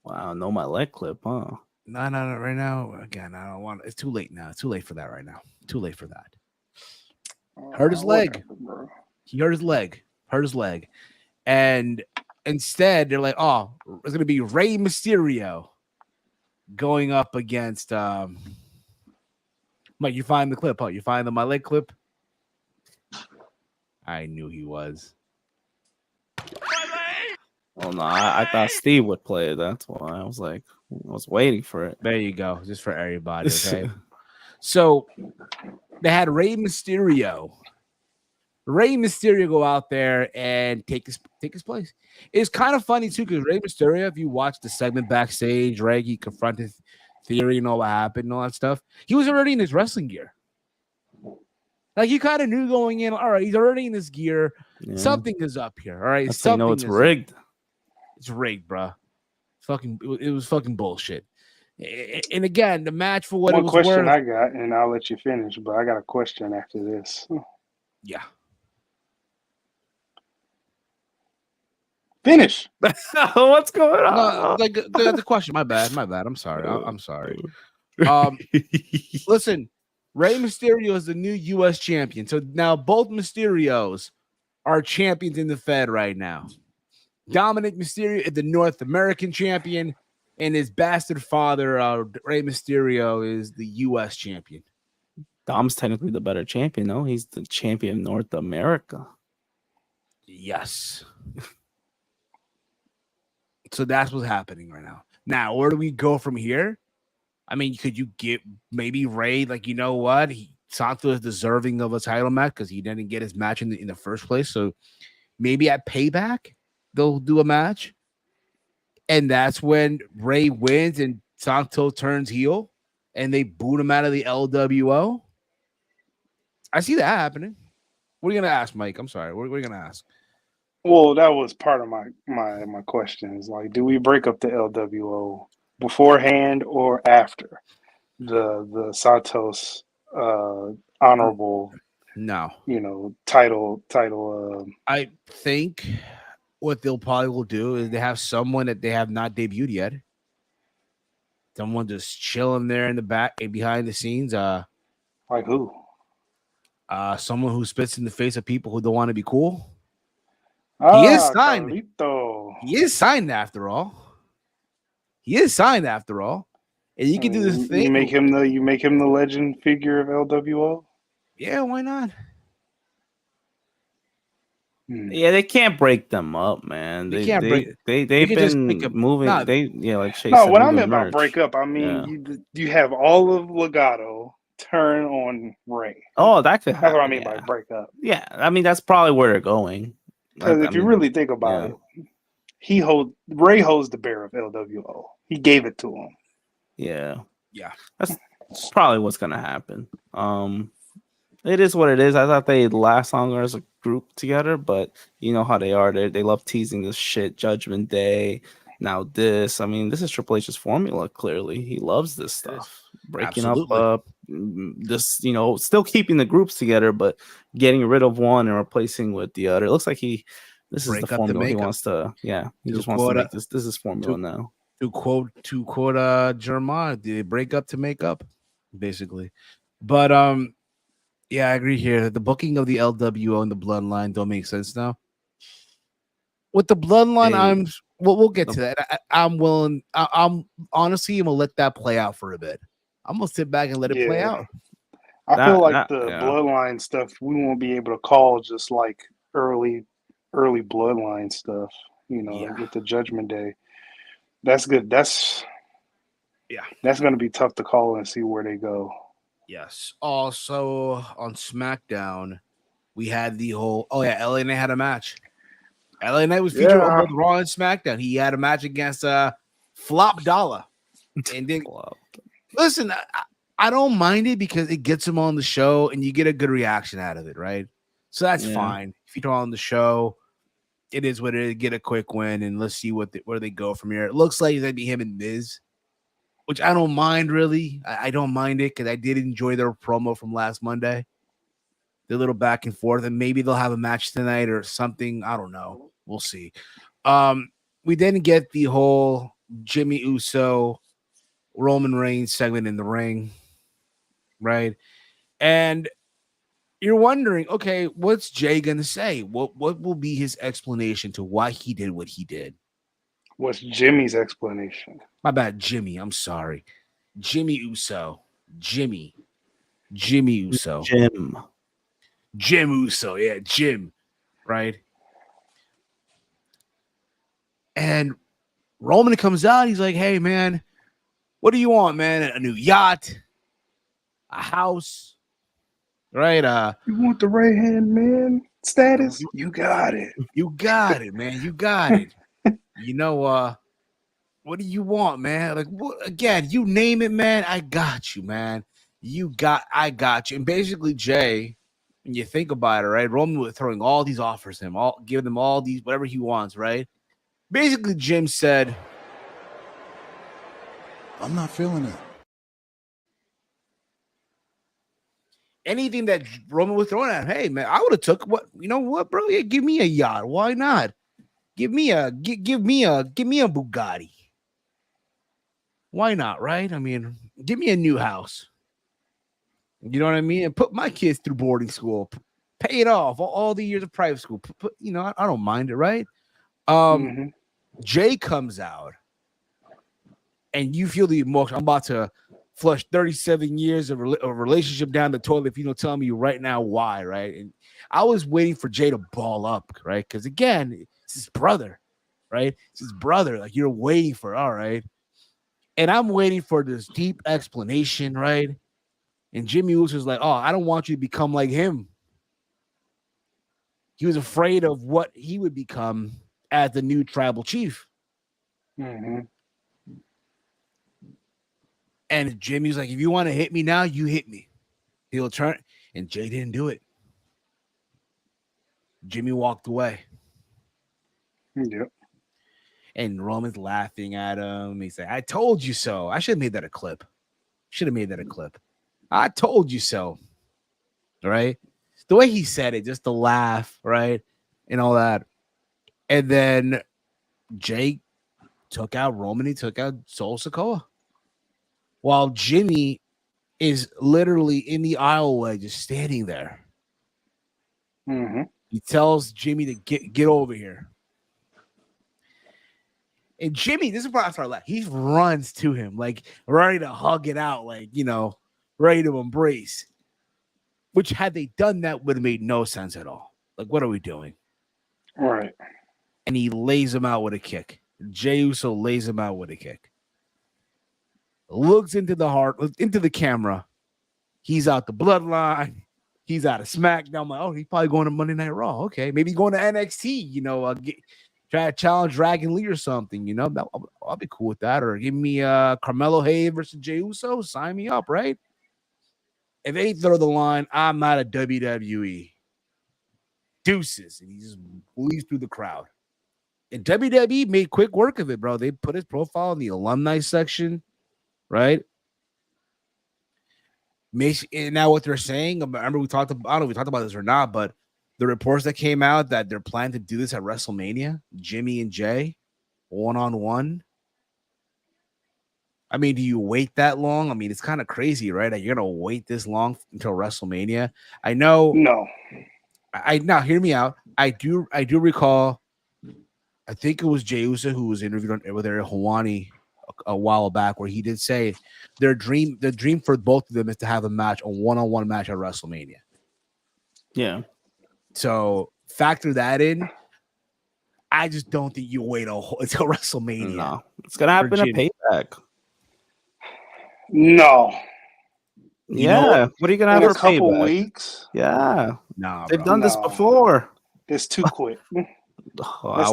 Wow, no my leg clip, huh? No, right now. Again, I don't want. It's too late now. Too late for that right now. Too late for that. Hurt his leg. He hurt his leg. And instead, they're like, oh, it's going to be Rey Mysterio going up against. Mike, you find the clip, huh? You find my leg clip? I knew he was. Oh, no, I thought Steve would play it. That's why I was waiting for it. There you go. Just for everybody, okay? So they had Rey Mysterio go out there and take his place. It's kind of funny too, because Rey Mysterio, if you watch the segment backstage, right, he confronted Theory and all what happened and all that stuff. He was already in his wrestling gear. Like you kind of knew going in, all right, he's already in this gear. Yeah. Something is up here. All right. Something it's rigged. It's rigged, bro. It was fucking bullshit. And again, the match for what it was worth. One question I got, and I'll let you finish, but I got a question after this. Yeah. Finish. What's going on? No, the question. My bad. I'm sorry. I'm sorry. Listen, Rey Mysterio is the new U.S. champion. So now both Mysterios are champions in the Fed right now. Dominic Mysterio is the North American champion, and his bastard father, Rey Mysterio, is the U.S. champion. Dom's technically the better champion, though. He's the champion of North America. Yes. So that's what's happening right now. Now, where do we go from here? I mean, could you get maybe Ray, like, you know what? Santo is deserving of a title match because he didn't get his match in the first place. So maybe at Payback, they'll do a match. And that's when Ray wins and Santo turns heel and they boot him out of the LWO. I see that happening. What are you going to ask, Mike? I'm sorry. What are you going to ask? Well, that was part of my questions. Like, do we break up the LWO beforehand or after the Santos honorable? No. Title. I think what they'll probably will do is they have someone that they have not debuted yet. Someone just chilling there in the back and behind the scenes. Like who? Someone who spits in the face of people who don't want to be cool. He is signed. Carlito. He is signed after all. And you can do this thing. You make him the legend figure of LWO. Yeah, why not? Yeah, they can't break them up, man. They've been moving. Like Chase no, said, what I meant by break up, I mean you have all of Legato turn on Ray. Oh, that could happen. That's what I mean by break up. Yeah, I mean that's probably where they're going. Because if you really think about it, Ray holds the bear of LWO. He gave it to him. Yeah. That's probably what's gonna happen. It is what it is. I thought they'd last longer as a group together, but you know how they are. They love teasing this shit. Judgment Day. Now this. I mean, this is Triple H's formula. Clearly, he loves this stuff. Breaking up, this, still keeping the groups together, but getting rid of one and replacing with the other. It looks like this is the formula he wants to. Yeah, he just wants to make this. This is formula now. To quote Jeremiah, they break up to make up, basically. But yeah, I agree here. The booking of the LWO and the Bloodline don't make sense now. With the Bloodline, we'll get to that. I'm willing. I'm honestly, I'm gonna let that play out for a bit. I'm gonna sit back and let it play out. I feel like the Bloodline stuff we won't be able to call just like early Bloodline stuff. With the Judgment Day. That's good. That's going to be tough to call and see where they go. Yes. Also on SmackDown, we had the whole. Oh yeah, LA Knight had a match. LA Knight was featured on both Raw and SmackDown. He had a match against Flop Dollar, and then listen, I don't mind it because it gets him on the show and you get a good reaction out of it, right? So that's fine. If you're on the show, it is what it is. Get a quick win and let's see where they go from here. It looks like it's gonna be him and Miz, which I don't mind really. I don't mind it because I did enjoy their promo from last Monday. The little back and forth, and maybe they'll have a match tonight or something. I don't know. We'll see. We didn't get the whole Jimmy Uso, Roman Reigns segment in the ring, right? And you're wondering, okay, what's Jay gonna say? What will be his explanation to why he did what he did? What's Jimmy's explanation? My bad, Jimmy. I'm sorry, Jimmy Uso. Jimmy Uso. Jim Uso. Yeah, Jim. Right. And Roman comes out. He's like, "Hey, man, what do you want, man? A new yacht, a house." Right, you want the right hand man status? You got it. You got it, man. You got it. What do you want, man? Like, again, you name it, man. I got you, man. I got you. And basically, Jay, when you think about it, right? Roman was throwing all these offers to him, giving him all these whatever he wants, right? Basically, Jim said, "I'm not feeling it." Anything that Roman was throwing at him, hey man, I would have took what bro. Yeah, give me a yacht. Why not? Give me a Bugatti. Why not? Right? I mean, give me a new house. You know what I mean? And put my kids through boarding school. Pay it off. All the years of private school. I don't mind it, right? Jay comes out, and you feel the emotion. I'm about to flush 37 years of a relationship down the toilet if you don't tell me right now why, right? And I was waiting for Jay to ball up, right? Because again, it's his brother, right? It's his brother. Like you're waiting for, all right. And I'm waiting for this deep explanation, right? And Jimmy Uso's like, oh, I don't want you to become like him. He was afraid of what he would become as the new tribal chief. And Jimmy's like, if you want to hit me now, you hit me. He'll turn. And Jay didn't do it. Jimmy walked away. Yep. And Roman's laughing at him. He's like, I told you so. I should have made that a clip. I told you so. Right? The way he said it, just the laugh, right? And all that. And then Jay took out Roman. He took out Sol Sikoa. While Jimmy is literally in the aisleway, just standing there. He tells Jimmy to get over here. And Jimmy, this is where I started laughing. He runs to him, like ready to hug it out, like, ready to embrace. Which, had they done that, would have made no sense at all. Like, what are we doing? Right. And he lays him out with a kick. Jey Uso lays him out with a kick. Looks into the camera. He's out the bloodline. He's out of SmackDown. I'm like, oh, he's probably going to Monday Night Raw. Okay, maybe going to NXT. Try to challenge Dragon Lee or something. I'll be cool with that. Or give me Carmelo Hayes versus Jey Uso. Sign me up, right? If they throw the line, I'm not a WWE. Deuces. And he just leaves through the crowd. And WWE made quick work of it, bro. They put his profile in the alumni section, right? Now what they're saying, remember we talked about, I don't know if we talked about this or not, but the reports that came out that they're planning to do this at WrestleMania, Jimmy and Jay, one-on-one. I mean, do you wait that long? I mean, it's kind of crazy, right? You're gonna wait this long until WrestleMania. I know. No. Now hear me out. I do recall. I think it was Jey Uso who was interviewed with Ariel Helwani a while back, where he did say the dream for both of them is to have a one-on-one match at WrestleMania. Yeah. So factor that in. I just don't think you wait until WrestleMania. No, it's gonna happen a payback. No. Yeah. What are you gonna have in for a couple payback? Weeks? Yeah. Nah, they've done this before. It's too quick. I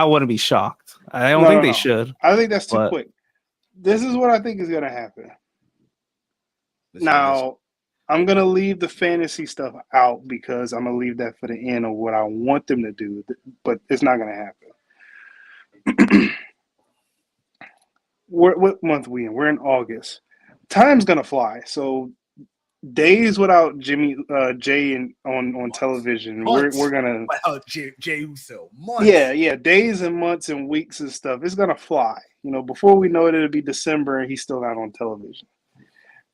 wouldn't be shocked. I don't think they should. I think that's too quick. This is what I think is gonna happen. Now, I'm gonna leave the fantasy stuff out because I'm gonna leave that for the end of what I want them to do, but it's not gonna happen. What month we in? We're in August. Time's gonna fly. So days without Jay on television, we're gonna Jey Uso. Months. Yeah, days and months and weeks and stuff. It's gonna fly. Before we know it, it'll be December and he's still not on television.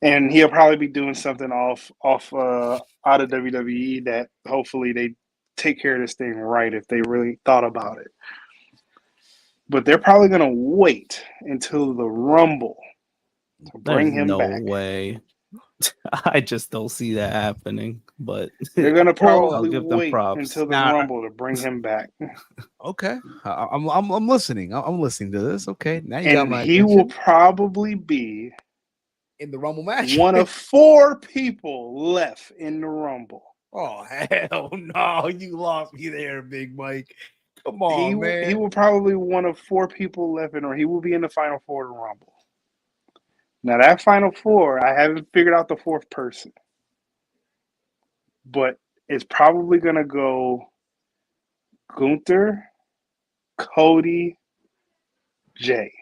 And he'll probably be doing something off out of WWE that hopefully they take care of this thing right if they really thought about it. But they're probably going to wait until the Rumble to bring him back. No way. I just don't see that happening. But they're going to probably wait until the Rumble to bring him back. Okay, I'm listening. I'm listening to this. Okay, now you got my attention. He will probably be in the Rumble match. One of 4 people left in the Rumble. Oh, hell no. You lost me there, Big Mike. Come on, man. He will probably one of 4 people left or he will be in the Final 4 of the Rumble. Now, that Final 4, I haven't figured out the 4th person. But it's probably going to go Gunther, Cody, Jay.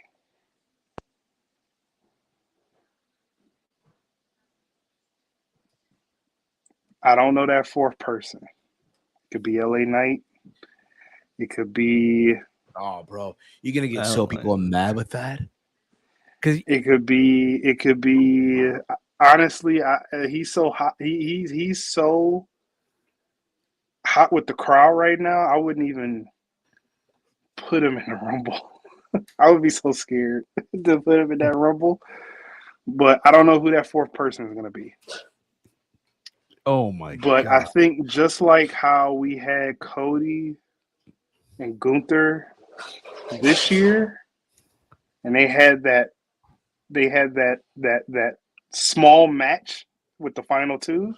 I don't know that 4th person. It could be LA Knight. It could be. Oh, bro, you're gonna get so people mad with that. Because it could be. Honestly, he's so hot. He's so hot with the crowd right now, I wouldn't even put him in the Rumble. I would be so scared to put him in that Rumble. But I don't know who that fourth person is going to be. Oh my But god! I think just like how we had Cody and Gunther this year, and they had that small match with the final two.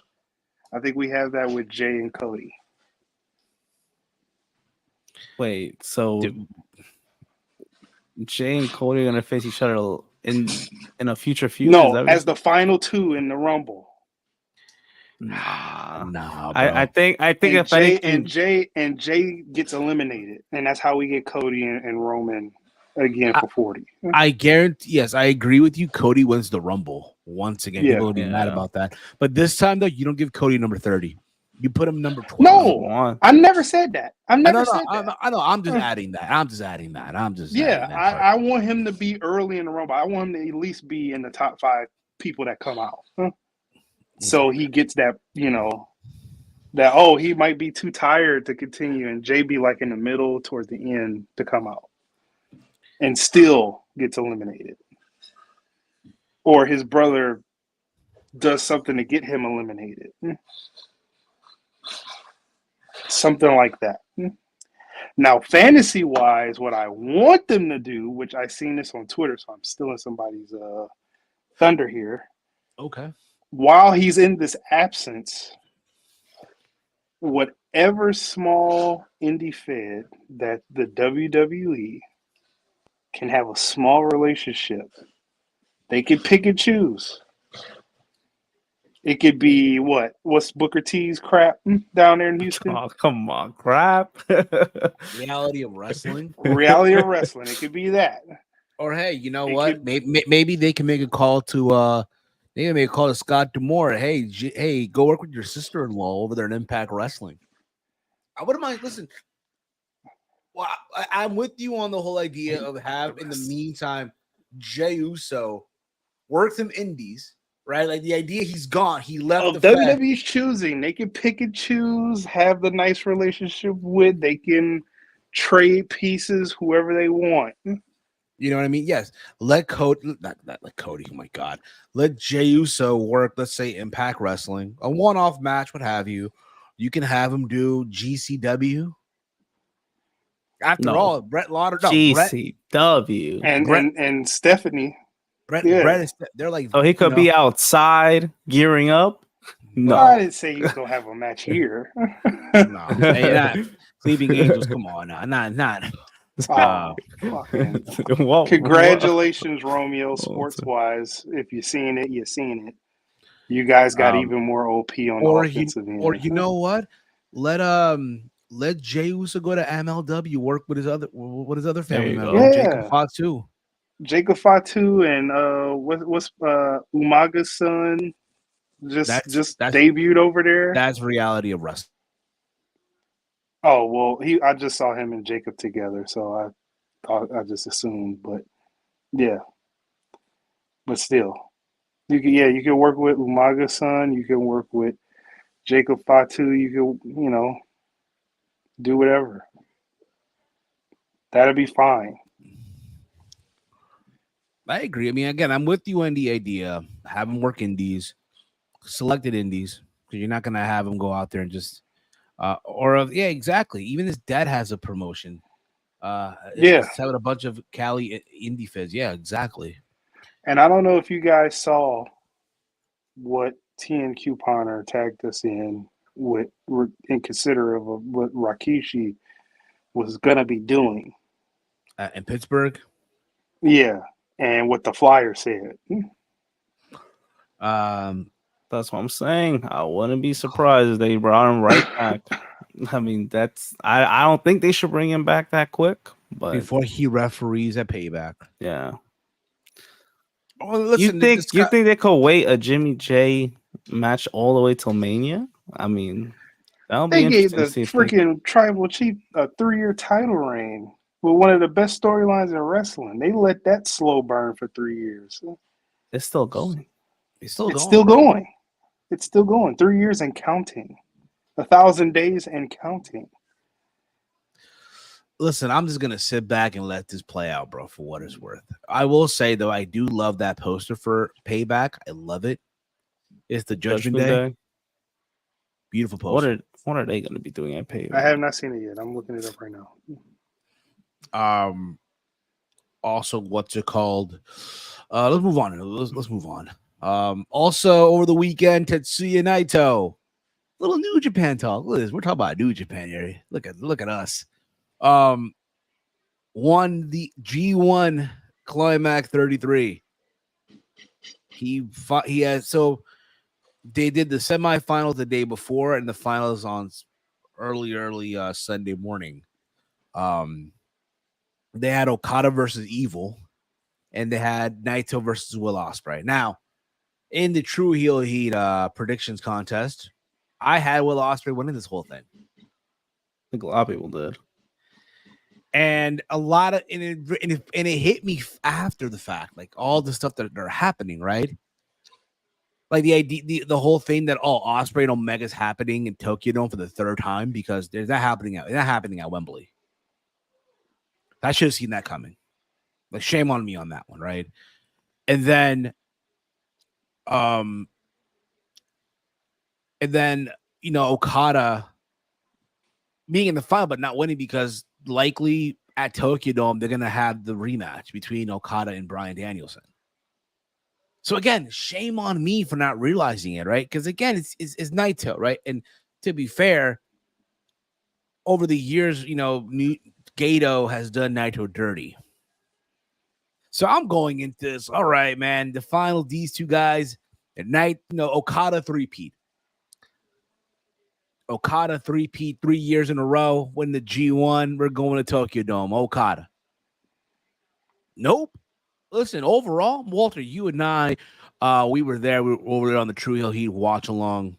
I think we have that with Jay and Cody. Wait, so Dude. Jay and Cody are gonna face each other in a future feud? No, as the final two in the Rumble. Nah, Nah, bro. I think And if Jay anything, and Jay gets eliminated, and that's how we get Cody and Roman again for 40. I guarantee. Yes, I agree with you. Cody wins the Rumble once again. Yeah. People will be mad about that, but this time though, you don't give Cody number 30. You put him number 12. No, I never said that. I never said that. I know. I'm just adding that. I'm just adding that. I want him to be early in the Rumble. I want him to at least be in the top 5 people that come out. So he gets that, that he might be too tired to continue, and Jay be like in the middle towards the end to come out, and still gets eliminated, or his brother does something to get him eliminated. Something like that. Now, fantasy-wise, what I want them to do, which I seen this on Twitter, so I'm stealing somebody's thunder here. Okay. While he's in this absence, whatever small indie fed that the WWE can have a small relationship, they can pick and choose. It could be what's Booker T's crap down there in Houston? oh come on, crap! Reality of wrestling. Reality of wrestling. It could be that. Or hey, you know what? Maybe they can make a call to they can make a call to Scott D'Amore. Hey, go work with your sister-in-law over there in Impact Wrestling. I wouldn't mind. Listen, well, I'm with you on the whole idea of have in the meantime Jey Uso work some indies, right? Like the idea he's gone, he left. The WWE's choosing. They can pick and choose, have the nice relationship with. They can trade pieces whoever they want. You know what I mean? Yes. Let Cody, not let Cody. Oh my God. Let Jey Uso work. Let's say Impact Wrestling, a one-off match, what have you. You can have him do GCW. After all, Brett Lauderdale, GCW, and Stephanie. Brett, they're like. So he could be outside gearing up. No, I didn't say he was gonna have a match here. No, hey, Cleaving Angels. Come on, not. Congratulations, Romeo. Sports wise, if you're seeing it, you're seeing it. You guys got even more OP on the offensive end. Or you know what? Let Jey Uso go to MLW, work with his other family member, Jacob Fatu. Jacob Fatu and what's Umaga's son just debuted over there. That's reality of wrestling. Oh well, I just saw him and Jacob together, so I just assumed, but yeah, but still, you can work with Umaga's son, you can work with Jacob Fatu, you can do whatever. That'll be fine. I agree. I mean, again, I'm with you on the idea. Have him work indies, selected indies, because you're not gonna have him go out there and just. Exactly. Even his dad has a promotion. It's having a bunch of Cali indie feds. Yeah, exactly. And I don't know if you guys saw what TN Couponer tagged us in considerate of what Rikishi was gonna be doing in Pittsburgh. Yeah, and what the Flyer said. That's what I'm saying. I wouldn't be surprised if they brought him right back. I mean, I don't think they should bring him back that quick. But before he referees at Payback. Yeah. Oh, listen, you think they could wait a Jimmy J match all the way till Mania? I mean, that'll be interesting. They gave the freaking Tribal Chief a 3-year title reign with one of the best storylines in wrestling. They let that slow burn for 3 years. It's still going. It's still going. It's still going. 3 years and counting. 1,000 days and counting. Listen, I'm just gonna sit back and let this play out, bro, for what it's worth. I will say though, I do love that poster for Payback. I love it. It's the Judgment Day. Beautiful poster. What are they going to be doing at Payback? I have not seen it yet. I'm looking it up right now. Also, what's it called? Let's move on. Let's move on. Also over the weekend, Tetsuya Naito. Little New Japan talk. Look at this. We're talking about New Japan here. Look at us. Won the G1 Climax 33. He has so they did the semifinals the day before and the finals on early Sunday morning. They had Okada versus Evil, and they had Naito versus Will Ospreay. Now, in the True Heel Heat predictions contest, I had Will Ospreay winning this whole thing. I think a lot of people did. And a lot of and it hit me after the fact, like all the stuff that are happening, right? Like the idea, the whole thing that Ospreay and Omega's happening in Tokyo Dome for the third time because there's not happening at Wembley. I should have seen that coming. Like shame on me on that one, right? And then Okada being in the final but not winning because likely at Tokyo Dome they're gonna have the rematch between Okada and Bryan Danielson. So again, shame on me for not realizing it, right? Because again, it's Naito, right? And to be fair, over the years, Gato has done Naito dirty. So I'm going into this. All right, man. The final, these two guys at night, Okada three-peat. Okada three-peat 3 years in a row. Win the G1. We're going to Tokyo Dome. Okada. Nope. Listen, overall, Walter, you and I, we were there. We were over there on the True Heel Heat watch along.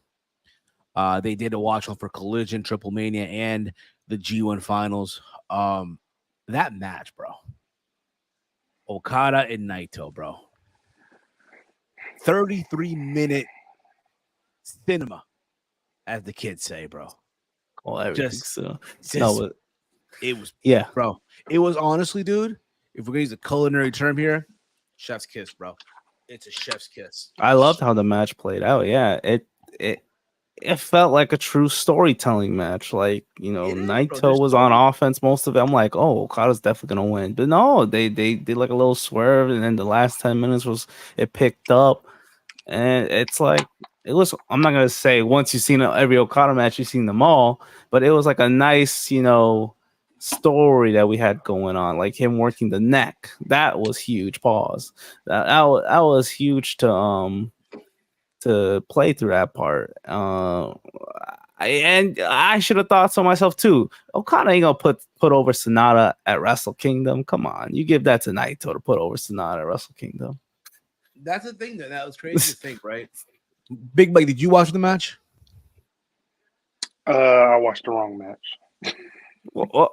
They did a watch along for Collision, Triple Mania, and the G1 Finals. That match, bro. Okada and Naito, bro. 33-minute cinema, as the kids say, bro. Oh, everything. It was, yeah, bro. It was honestly, dude. If we're gonna use a culinary term here, chef's kiss, bro. It's a chef's kiss. I loved how the match played out. Yeah, it felt like a true storytelling match. Like, Naito was on offense most of it. I'm like, oh, Okada's definitely gonna win. But no, they did like a little swerve, and then the last 10 minutes it picked up, and it's like it was. I'm not gonna say once you've seen every Okada match, you've seen them all, but it was like a nice, story that we had going on, like him working the neck. That was huge. Pause. That was huge to play through that part. And I should have thought so myself too. Okada ain't gonna put over Sonata at Wrestle Kingdom. Come on, you give that to Naito to put over Sonata at Wrestle Kingdom. That's the thing that was crazy to think, right? Big Mike, did you watch the match? I watched the wrong match. What?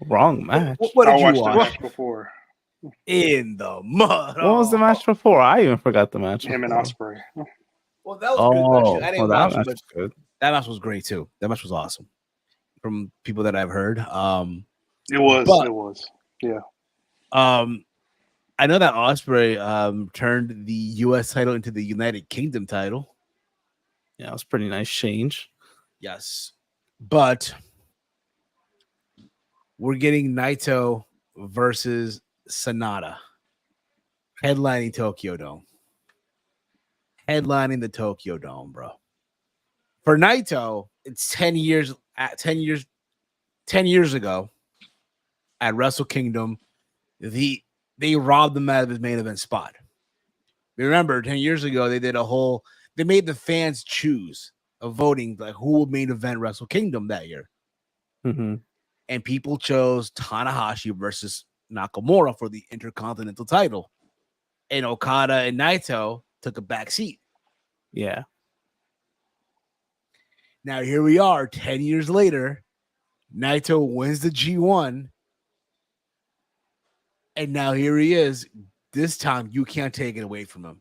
Wrong match. What did I you watched the match before. In the mud. What was the match before? I even forgot the match. Him and Ospreay. Well, that was good. I didn't watch it, but good. That match was great too. That match was awesome. From people that I've heard. It was. Yeah. I know that Ospreay turned the US title into the United Kingdom title. Yeah, it was a pretty nice change. Yes. But we're getting Naito versus Sonata headlining Tokyo Dome. Headlining the Tokyo Dome, bro. For Naito, it's 10 years ago at Wrestle Kingdom. They robbed him out of his main event spot. Remember, 10 years ago, they made the fans choose a voting like who would main event Wrestle Kingdom that year. Mm-hmm. And people chose Tanahashi versus Nakamura for the Intercontinental title. And Okada and Naito took a back seat. Yeah. Now here we are 10 years later. Naito wins the G1. And now here he is. This time you can't take it away from him.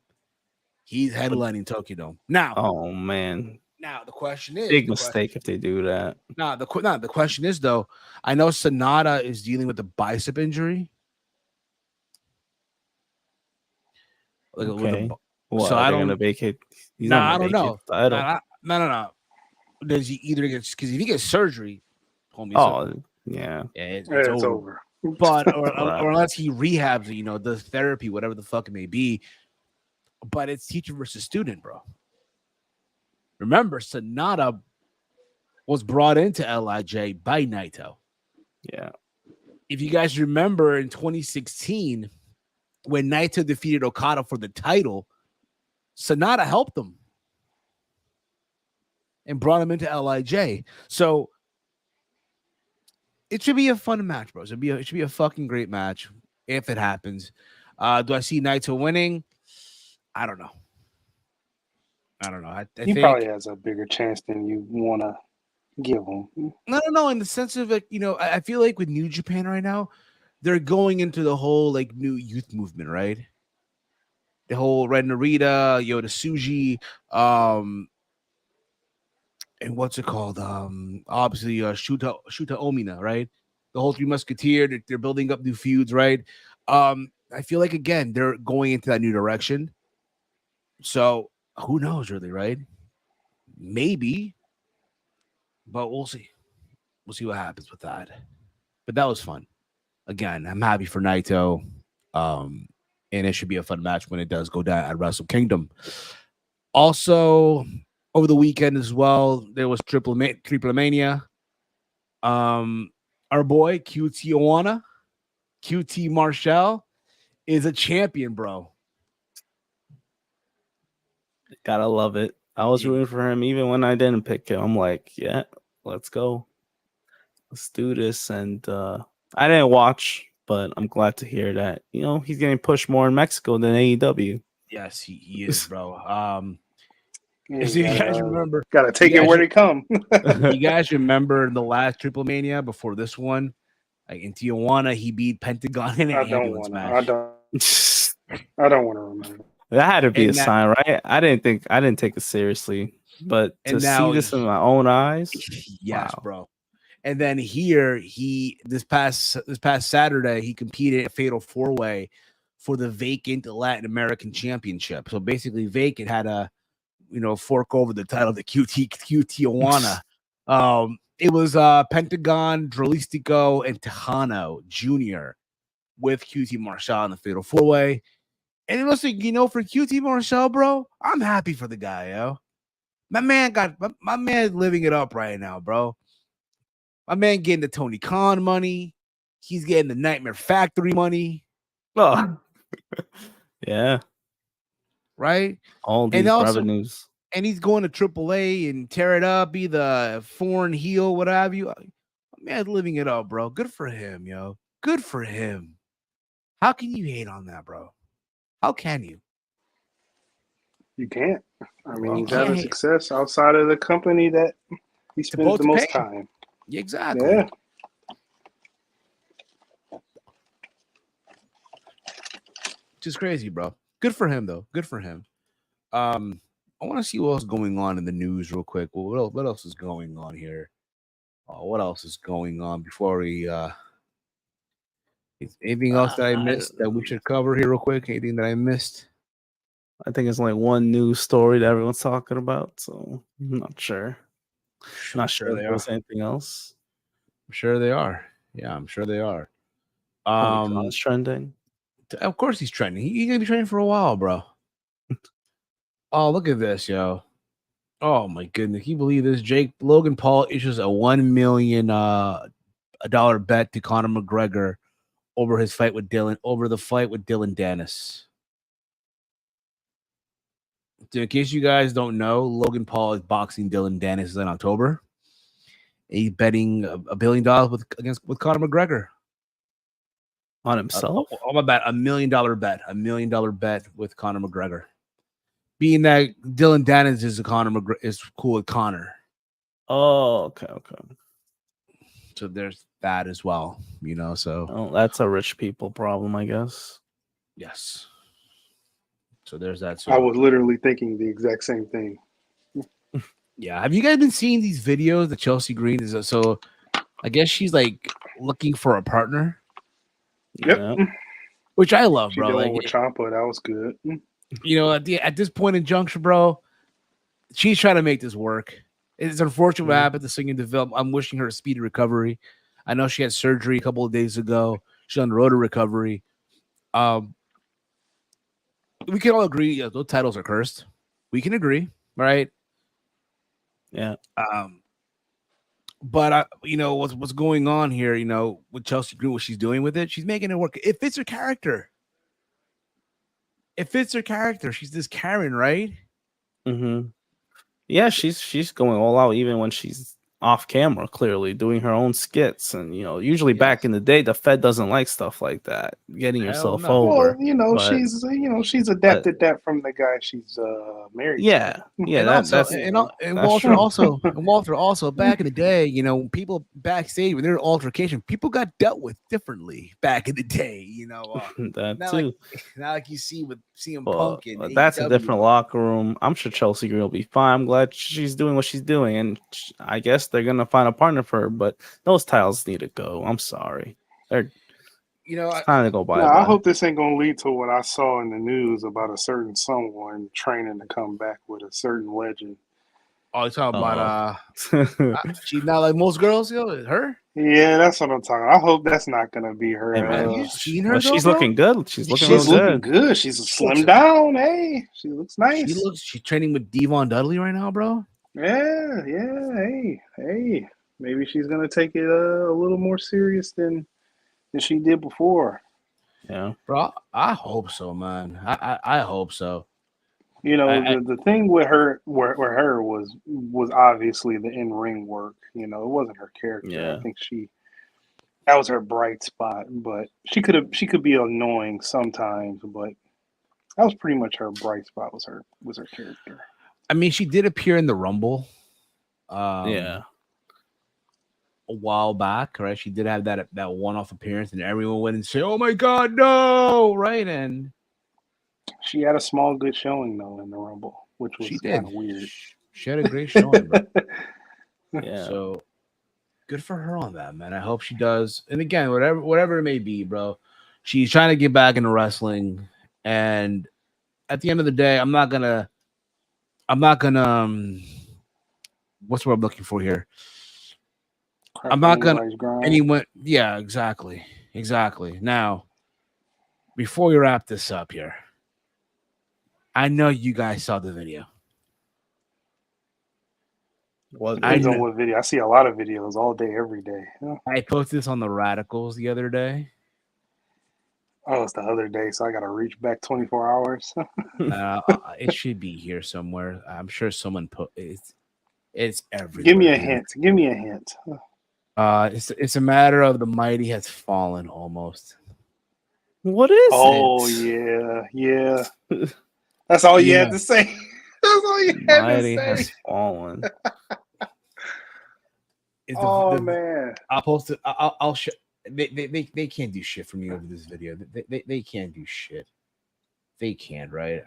He's headlining Tokyo Dome. Now. Oh man. Now the question is, Big mistake if they do that. The question is though. I know Sonata is dealing with a bicep injury. Like, Okay. so Are I they don't. gonna vacate? He's Nah, not gonna I don't vacate know. the title. No. Does he either get, because if he gets surgery, homie, yeah, it's It's over. over. But Right. or unless he rehabs, does therapy, whatever the fuck it may be. But it's teacher versus student, bro. Remember, Sonata was brought into LIJ by Naito. Yeah. If you guys remember in 2016, when Naito defeated Okada for the title, Sonata helped him and brought him into LIJ. So it should be a fun match, bro. It should be a fucking great match if it happens. Do I see Naito winning? I don't know. I He think probably has a bigger chance than you want to give him. No. In the sense of like, I feel like with New Japan right now, they're going into the whole like new youth movement, right? The whole Red Narita, Yoda Suji, and what's it called? Obviously, Shuta Omina, right? The whole Three Musketeer. They're building up new feuds, right? I feel like again they're going into that new direction. So who knows, really, right? Maybe, but we'll see. We'll see what happens with that. But that was fun. Again, I'm happy for Naito. And it should be a fun match when it does go down at Wrestle Kingdom. Also, over the weekend as well, there was Triple Mania. Our boy QT Owana, QT Marshall, is a champion, bro. Gotta love it. I was rooting for him even when I didn't pick him. I'm like, yeah, let's go. Let's do this. And I didn't watch, but I'm glad to hear that, he's getting pushed more in Mexico than AEW. Yes, he is, bro. Yeah, So you guys remember? Gotta take it where they come. You guys remember the last Triple Mania before this one? Like in Tijuana, he beat Pentagon in an ambulance match. I don't want to remember. That had to be a sign, right? I didn't take it seriously, but to see this in my own eyes, yes, wow. bro. And then here, this past Saturday, he competed in a Fatal 4-Way for the vacant Latin American Championship. So basically, vacant had a fork over the title to QT Owana. It was Pentagon, Drolistico, and Tejano Jr. with QT Marshall in the Fatal 4-Way. And it was like, for QT Marshall, bro, I'm happy for the guy, yo. My man living it up right now, bro. My man getting the Tony Khan money. He's getting the Nightmare Factory money. Oh, yeah. Right? All these revenues. And he's going to AAA and tear it up, be the foreign heel, what have you. My man's living it up, bro. Good for him, yo. Good for him. How can you hate on that, bro? How can you? You can't. I mean, he's having success outside of the company that he spends the most time. Exactly. Yeah. Just crazy, bro. Good for him, though. Good for him. I want to see what else is going on in the news real quick. Well, what else is going on here? What else is going on before we anything else that I missed that we should cover here real quick? Anything that I missed? I think it's like one news story that everyone's talking about, so I'm not sure. Not sure if there's anything else. I'm sure they are. Yeah, I'm sure they are. It's trending. Of course he's trending. He's gonna be trending for a while, bro. Oh, look at this, yo. Oh my goodness. Can you believe this? Logan Paul issues a $1 million dollar bet to Conor McGregor over the fight with Dylan Dennis. So in case you guys don't know, Logan Paul is boxing Dylan Dennis in October. He's betting $1 billion with Conor McGregor. On himself? I'm about $1 million bet. $1 million bet with Conor McGregor. Being that Dylan Dennis is cool with Conor. Oh, okay. So there's that as well, So that's a rich people problem, I guess. Yes. So there's that. So I was literally thinking the exact same thing. Yeah. Have you guys been seeing these videos that Chelsea Green is? So I guess she's like looking for a partner, Yep. which I love, She bro. did Like, one with Ciampa. That was good. you know, at this point in juncture, bro, she's trying to make this work. It's unfortunate what happened to Singing Deville. I'm wishing her a speedy recovery. I know she had surgery a couple of days ago. She's on the road to recovery. We can all agree those titles are cursed. We can agree, right? Yeah. But you know what's going on here? You know, with Chelsea Green, what she's doing with it, she's making it work. It fits her character. It fits her character. She's this Karen, right? Mm-hmm. Yeah, she's going all out even when she's off camera, clearly doing her own skits. And usually back in the day, the Fed doesn't like stuff like that, getting yourself over. Well, she's adapted that from the guy she's married. Yeah, to. Yeah, and Walter also back in the day, people backstage when there was altercation, people got dealt with differently back in the day. that not too. Not like you see with CM But Punk and that's a AEW. different locker room. I'm sure Chelsea Green will be fine. I'm glad she's doing what she's doing, and I guess they're gonna find a partner for her. But those titles need to go. I'm sorry. It's time to go bye. I hope this ain't gonna lead to what I saw in the news about a certain someone training to come back with a certain legend. Oh, you're talking about she's not like most girls, her? Yeah, that's what I'm talking about. I hope that's not gonna be her. Hey, man, you seen her? she's looking good. She's looking good. She's slimmed down. Hey, she looks nice. She's training with Devon Dudley right now, bro. Yeah. Hey. Maybe she's gonna take it a little more serious than she did before. Yeah, bro. I hope so, man. I hope so. The thing with her, where her was obviously the in-ring work. It wasn't her character. Yeah. I think that was her bright spot. But she could be annoying sometimes. But that was pretty much her bright spot. Was her character. I mean, she did appear in the Rumble. Yeah. A while back, right? She did have that one-off appearance, and everyone went and said, "Oh my God, no!" Right? And she had a small good showing though in the Rumble, which was kind of weird. She had a great showing, bro. Yeah. So good for her on that, man. I hope she does. And again, whatever it may be, bro, she's trying to get back into wrestling. And at the end of the day, I'm not gonna what's what I'm looking for here? I'm not gonna anyone. Yeah, exactly. Now, before we wrap this up here, I know you guys saw the video. Depends on what video. I see a lot of videos all day, every day. I posted this on the Radicals the other day. Oh, it's the other day, so I gotta reach back 24 hours. It should be here somewhere. I'm sure someone put it's everywhere. Give me a hint. It's a matter of the mighty has fallen almost. What is it? Oh yeah. That's all you had to say. That's all you had mighty to say. Has fallen. Man! I'll post it. I'll show. They can't do shit for me over this video. They can't do shit. They can't, right?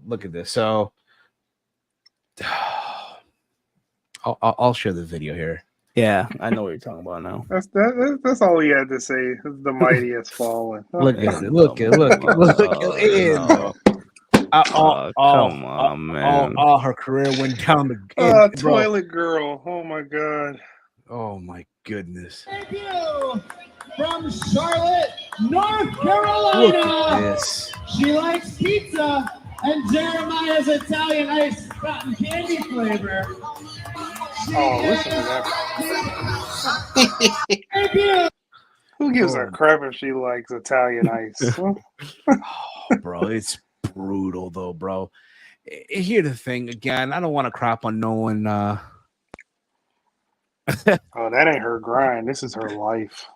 Look at this. So I'll share the video here. Yeah, I know what you're talking about now. That's all he had to say. The mighty has fallen. Look at it. Look at it. Come on, man. All her career went down the toilet girl. Oh my God. Oh my goodness. Thank you from Charlotte, North Carolina. Look at this. She likes pizza and Jeremiah's Italian ice cotton candy flavor. Listen to that. Thank you. Who gives a crap if she likes Italian ice? Bro, it's brutal though, bro. Here's the thing. Again, I don't want to crap on no one. That ain't her grind. This is her life.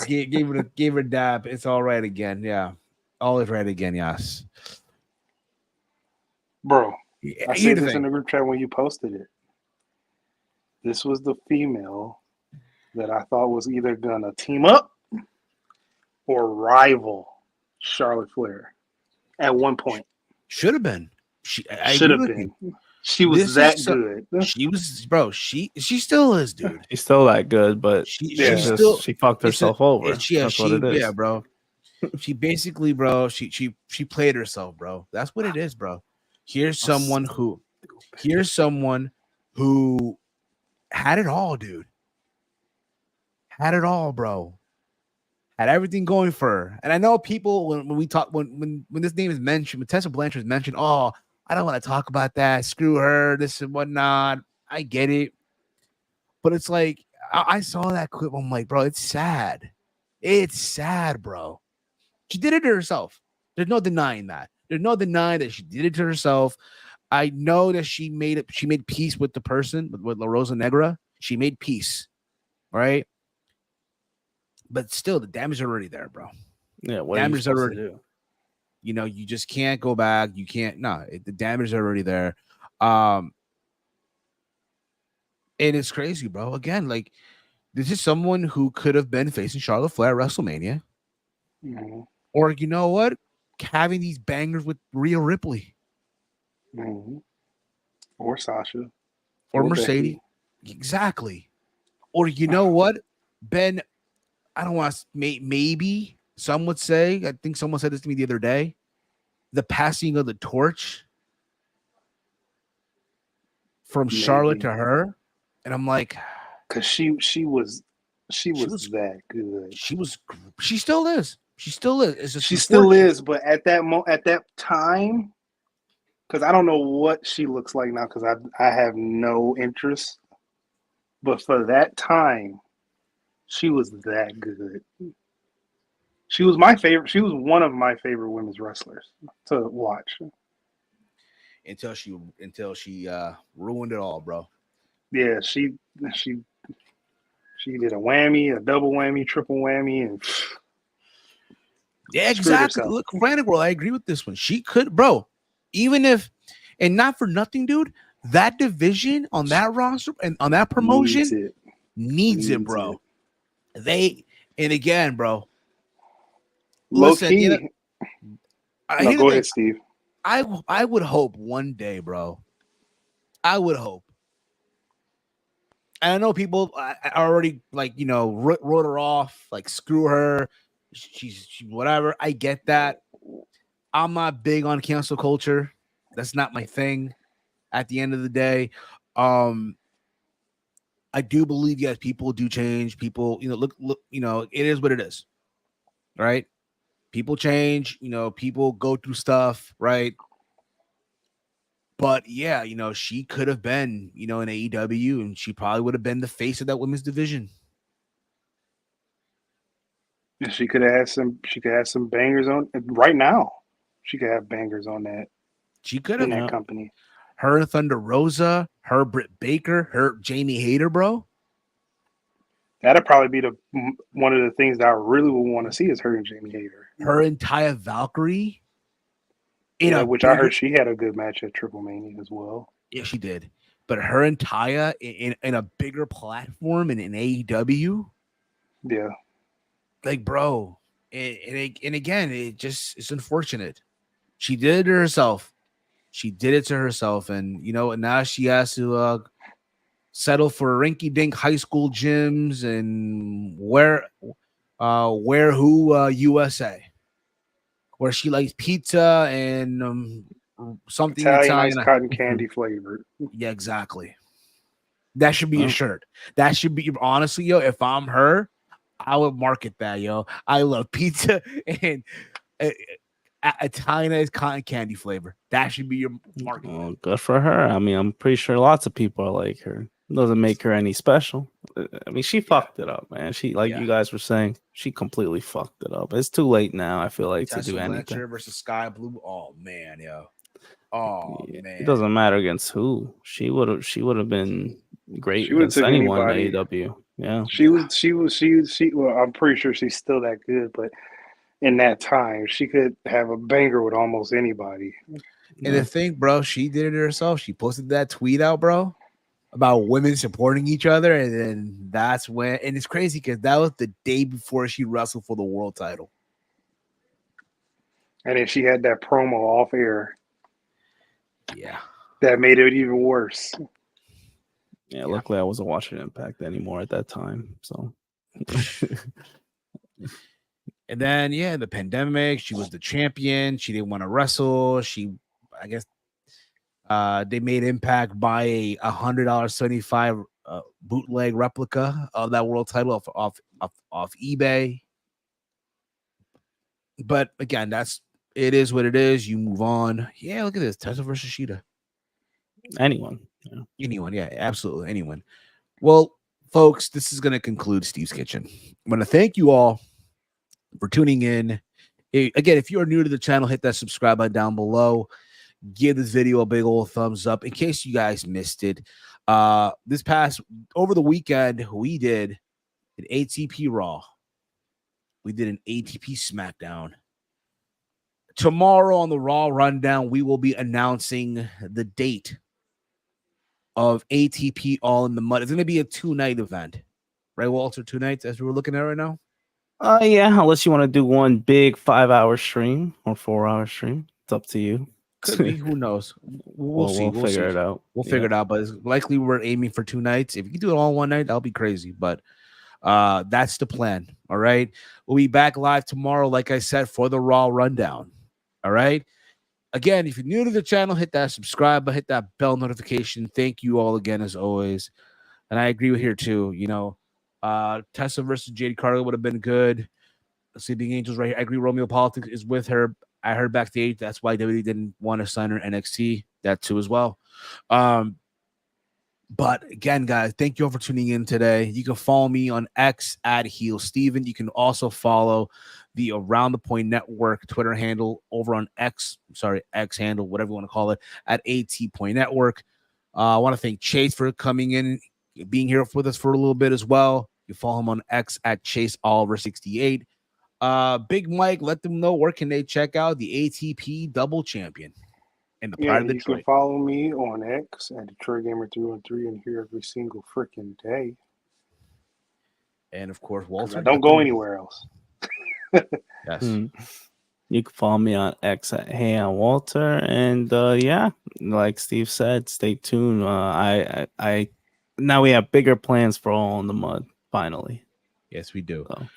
Gave her a dab. It's all right again. Yeah, always right again. Yes, bro. I said this in the group chat when you posted it. This was the female that I thought was either gonna team up or rival Charlotte Flair at one point. Should have been. I Should agree have with you. been. She was This that is so, good. she was, bro. She still is, dude. She's still that good, but Yeah. She's still. she fucked herself over. That's what it is. Yeah, bro. She basically, bro. She played herself, bro. That's what it is, bro. Here's someone who had it all, dude. Had it all, bro. Had everything going for her. And I know people when we talk when this name is mentioned, when Tessa Blanchard is mentioned, oh, I don't want to talk about that. Screw her, this and whatnot. I get it. But it's like I saw that clip. I'm like, bro, it's sad. It's sad, bro. She did it to herself. There's no denying that. There's no denying that she did it to herself. I know that she made peace with the person, with La Rosa Negra. She made peace, right? But still, the damage is already there, bro. Yeah, what are you supposed to do? You know, you just can't go back. You can't. The damage is already there. And it's crazy, bro. Again, like this is someone who could have been facing Charlotte Flair at WrestleMania, or you know what, having these bangers with Rhea Ripley, or Sasha, or Mercedes, exactly. Or you know what, Ben, I don't want to. Maybe some would say. I think someone said this to me the other day. The passing of the torch from Charlotte to her, and I'm like, because she was that good. She still is. She still is. It's just she still is. But at that time, because I don't know what she looks like now, because I have no interest. But for that time, she was that good. She was my favorite. She was one of my favorite women's wrestlers to watch. Until she ruined it all, bro. Yeah, she did a whammy, a double whammy, triple whammy, and yeah, exactly. Look, Frantic World, I agree with this one. She could, bro. Even if, and not for nothing, dude. That division on that roster and on that promotion needs it, bro. And again, bro. Listen, key. you know, go ahead, Steve. I would hope one day, bro. I would hope. And I know people are already like, you know, wrote her off, like screw her. She's whatever. I get that. I'm not big on cancel culture. That's not my thing. At the end of the day, I do believe yes, people do change. People, you know, look, you know, it is what it is, right? People change. You know, people go through stuff, right? But yeah, you know, she could have been, you know, in AEW, and she probably would have been the face of that women's division. And she could have had some. She could have some bangers on right now. She could have bangers on that. She could have in that company. Her and Thunder Rosa, her Britt Baker, her Jamie Hayter, bro. That'd probably be one of the things that I really would want to see is her and Jamie Hayter. Her and Taya Valkyrie. Which I heard she had a good match at Triple Mania as well. Yeah, she did. But her and Taya in a bigger platform in AEW. Yeah. Like, bro. And again, it's unfortunate. She did it to herself. She did it to herself. And, you know, now she has to settle for rinky-dink high school gyms and where who USA, where she likes pizza and something Italian nice cotton candy flavored. Yeah, exactly. That should be a shirt. That should be, honestly, yo, if I'm her, I would market that, yo. I love pizza and Italian nice cotton candy flavor. That should be your marketing. Well, good for her. I mean, I'm pretty sure lots of people are like her. It doesn't make her any special. I mean, she fucked it up, man. She, like you guys were saying, she completely fucked it up. It's too late now, I feel like, to do anything. Versus Sky Blue. Oh man, yo. Oh man. It doesn't matter against who. She would have been great against anyone in AEW. Yeah. She was. Well, I'm pretty sure she's still that good, but in that time, she could have a banger with almost anybody. And the thing, bro, she did it herself. She posted that tweet out, bro, about women supporting each other, and then that's when. And it's crazy because that was the day before she wrestled for the world title. And then she had that promo off air. Yeah. That made it even worse. Yeah, luckily I wasn't watching Impact anymore at that time. So And then, the pandemic, she was the champion. She didn't want to wrestle. I guess, they made Impact buy a $100.75 bootleg replica of that world title off eBay. But again, it is what it is. You move on. Yeah, look at this. Tessa versus Shida. anyone. Anyone. Yeah, absolutely. Anyone. Well, folks, this is going to conclude Steve's Kitchen. I want to thank you all for tuning in. Again, if you are new to the channel, hit that subscribe button down below. Give this video a big old thumbs up in case you guys missed it. Over the weekend, we did an ATP Raw. We did an ATP SmackDown. Tomorrow on the Raw Rundown, we will be announcing the date of ATP All in the Mud. It's going to be a 2-night event. Right, Walter? 2 nights as we're looking at right now? Yeah, unless you want to do one big 5-hour stream or 4-hour stream. It's up to you. Could be. Who knows? We'll see. We'll figure it out. We'll figure it out. But it's likely we're aiming for 2 nights. If you can do it all in one night, that'll be crazy. But that's the plan. All right. We'll be back live tomorrow, like I said, for the Raw Rundown. All right. Again, if you're new to the channel, hit that subscribe button, hit that bell notification. Thank you all again, as always. And I agree with here too. Tessa versus JD Cargill would have been good. Sleeping Angels right here. I agree. Romeo Politics is with her. I heard backstage that's why WWE didn't want to sign her NXT. That too as well. But again, guys, thank you all for tuning in today. You can follow me on X at Heel Steven. You can also follow the Around the Point Network Twitter handle over on X handle, whatever you want to call it, at AT Point Network. I want to thank Chase for coming in, being here with us for a little bit as well. You follow him on X at Chase Oliver 68. Big Mike, let them know where can they check out the ATP Double Champion and the Pride of You Detroit. can follow me on X at Detroit Gamer 313 and here every single freaking day. And of course, Walter. I don't go anywhere else. Yes. You can follow me on X at Hey on Walter, and like Steve said, stay tuned. I now we have bigger plans for All in the Mud. Finally, yes, we do. So.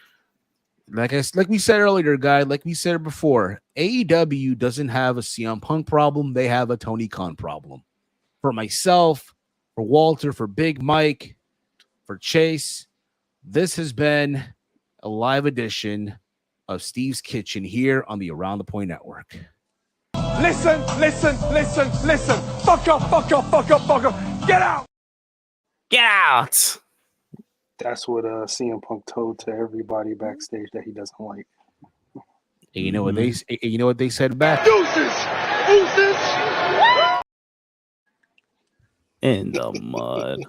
Like we said earlier, guy. Like we said before, AEW doesn't have a CM Punk problem; they have a Tony Khan problem. For myself, for Walter, for Big Mike, for Chase, this has been a live edition of Steve's Kitchen here on the Around the Point Network. Listen. Fuck up. Get out. Get out. That's what CM Punk told to everybody backstage that he doesn't like. And you know what they said back? Deuces. In the mud.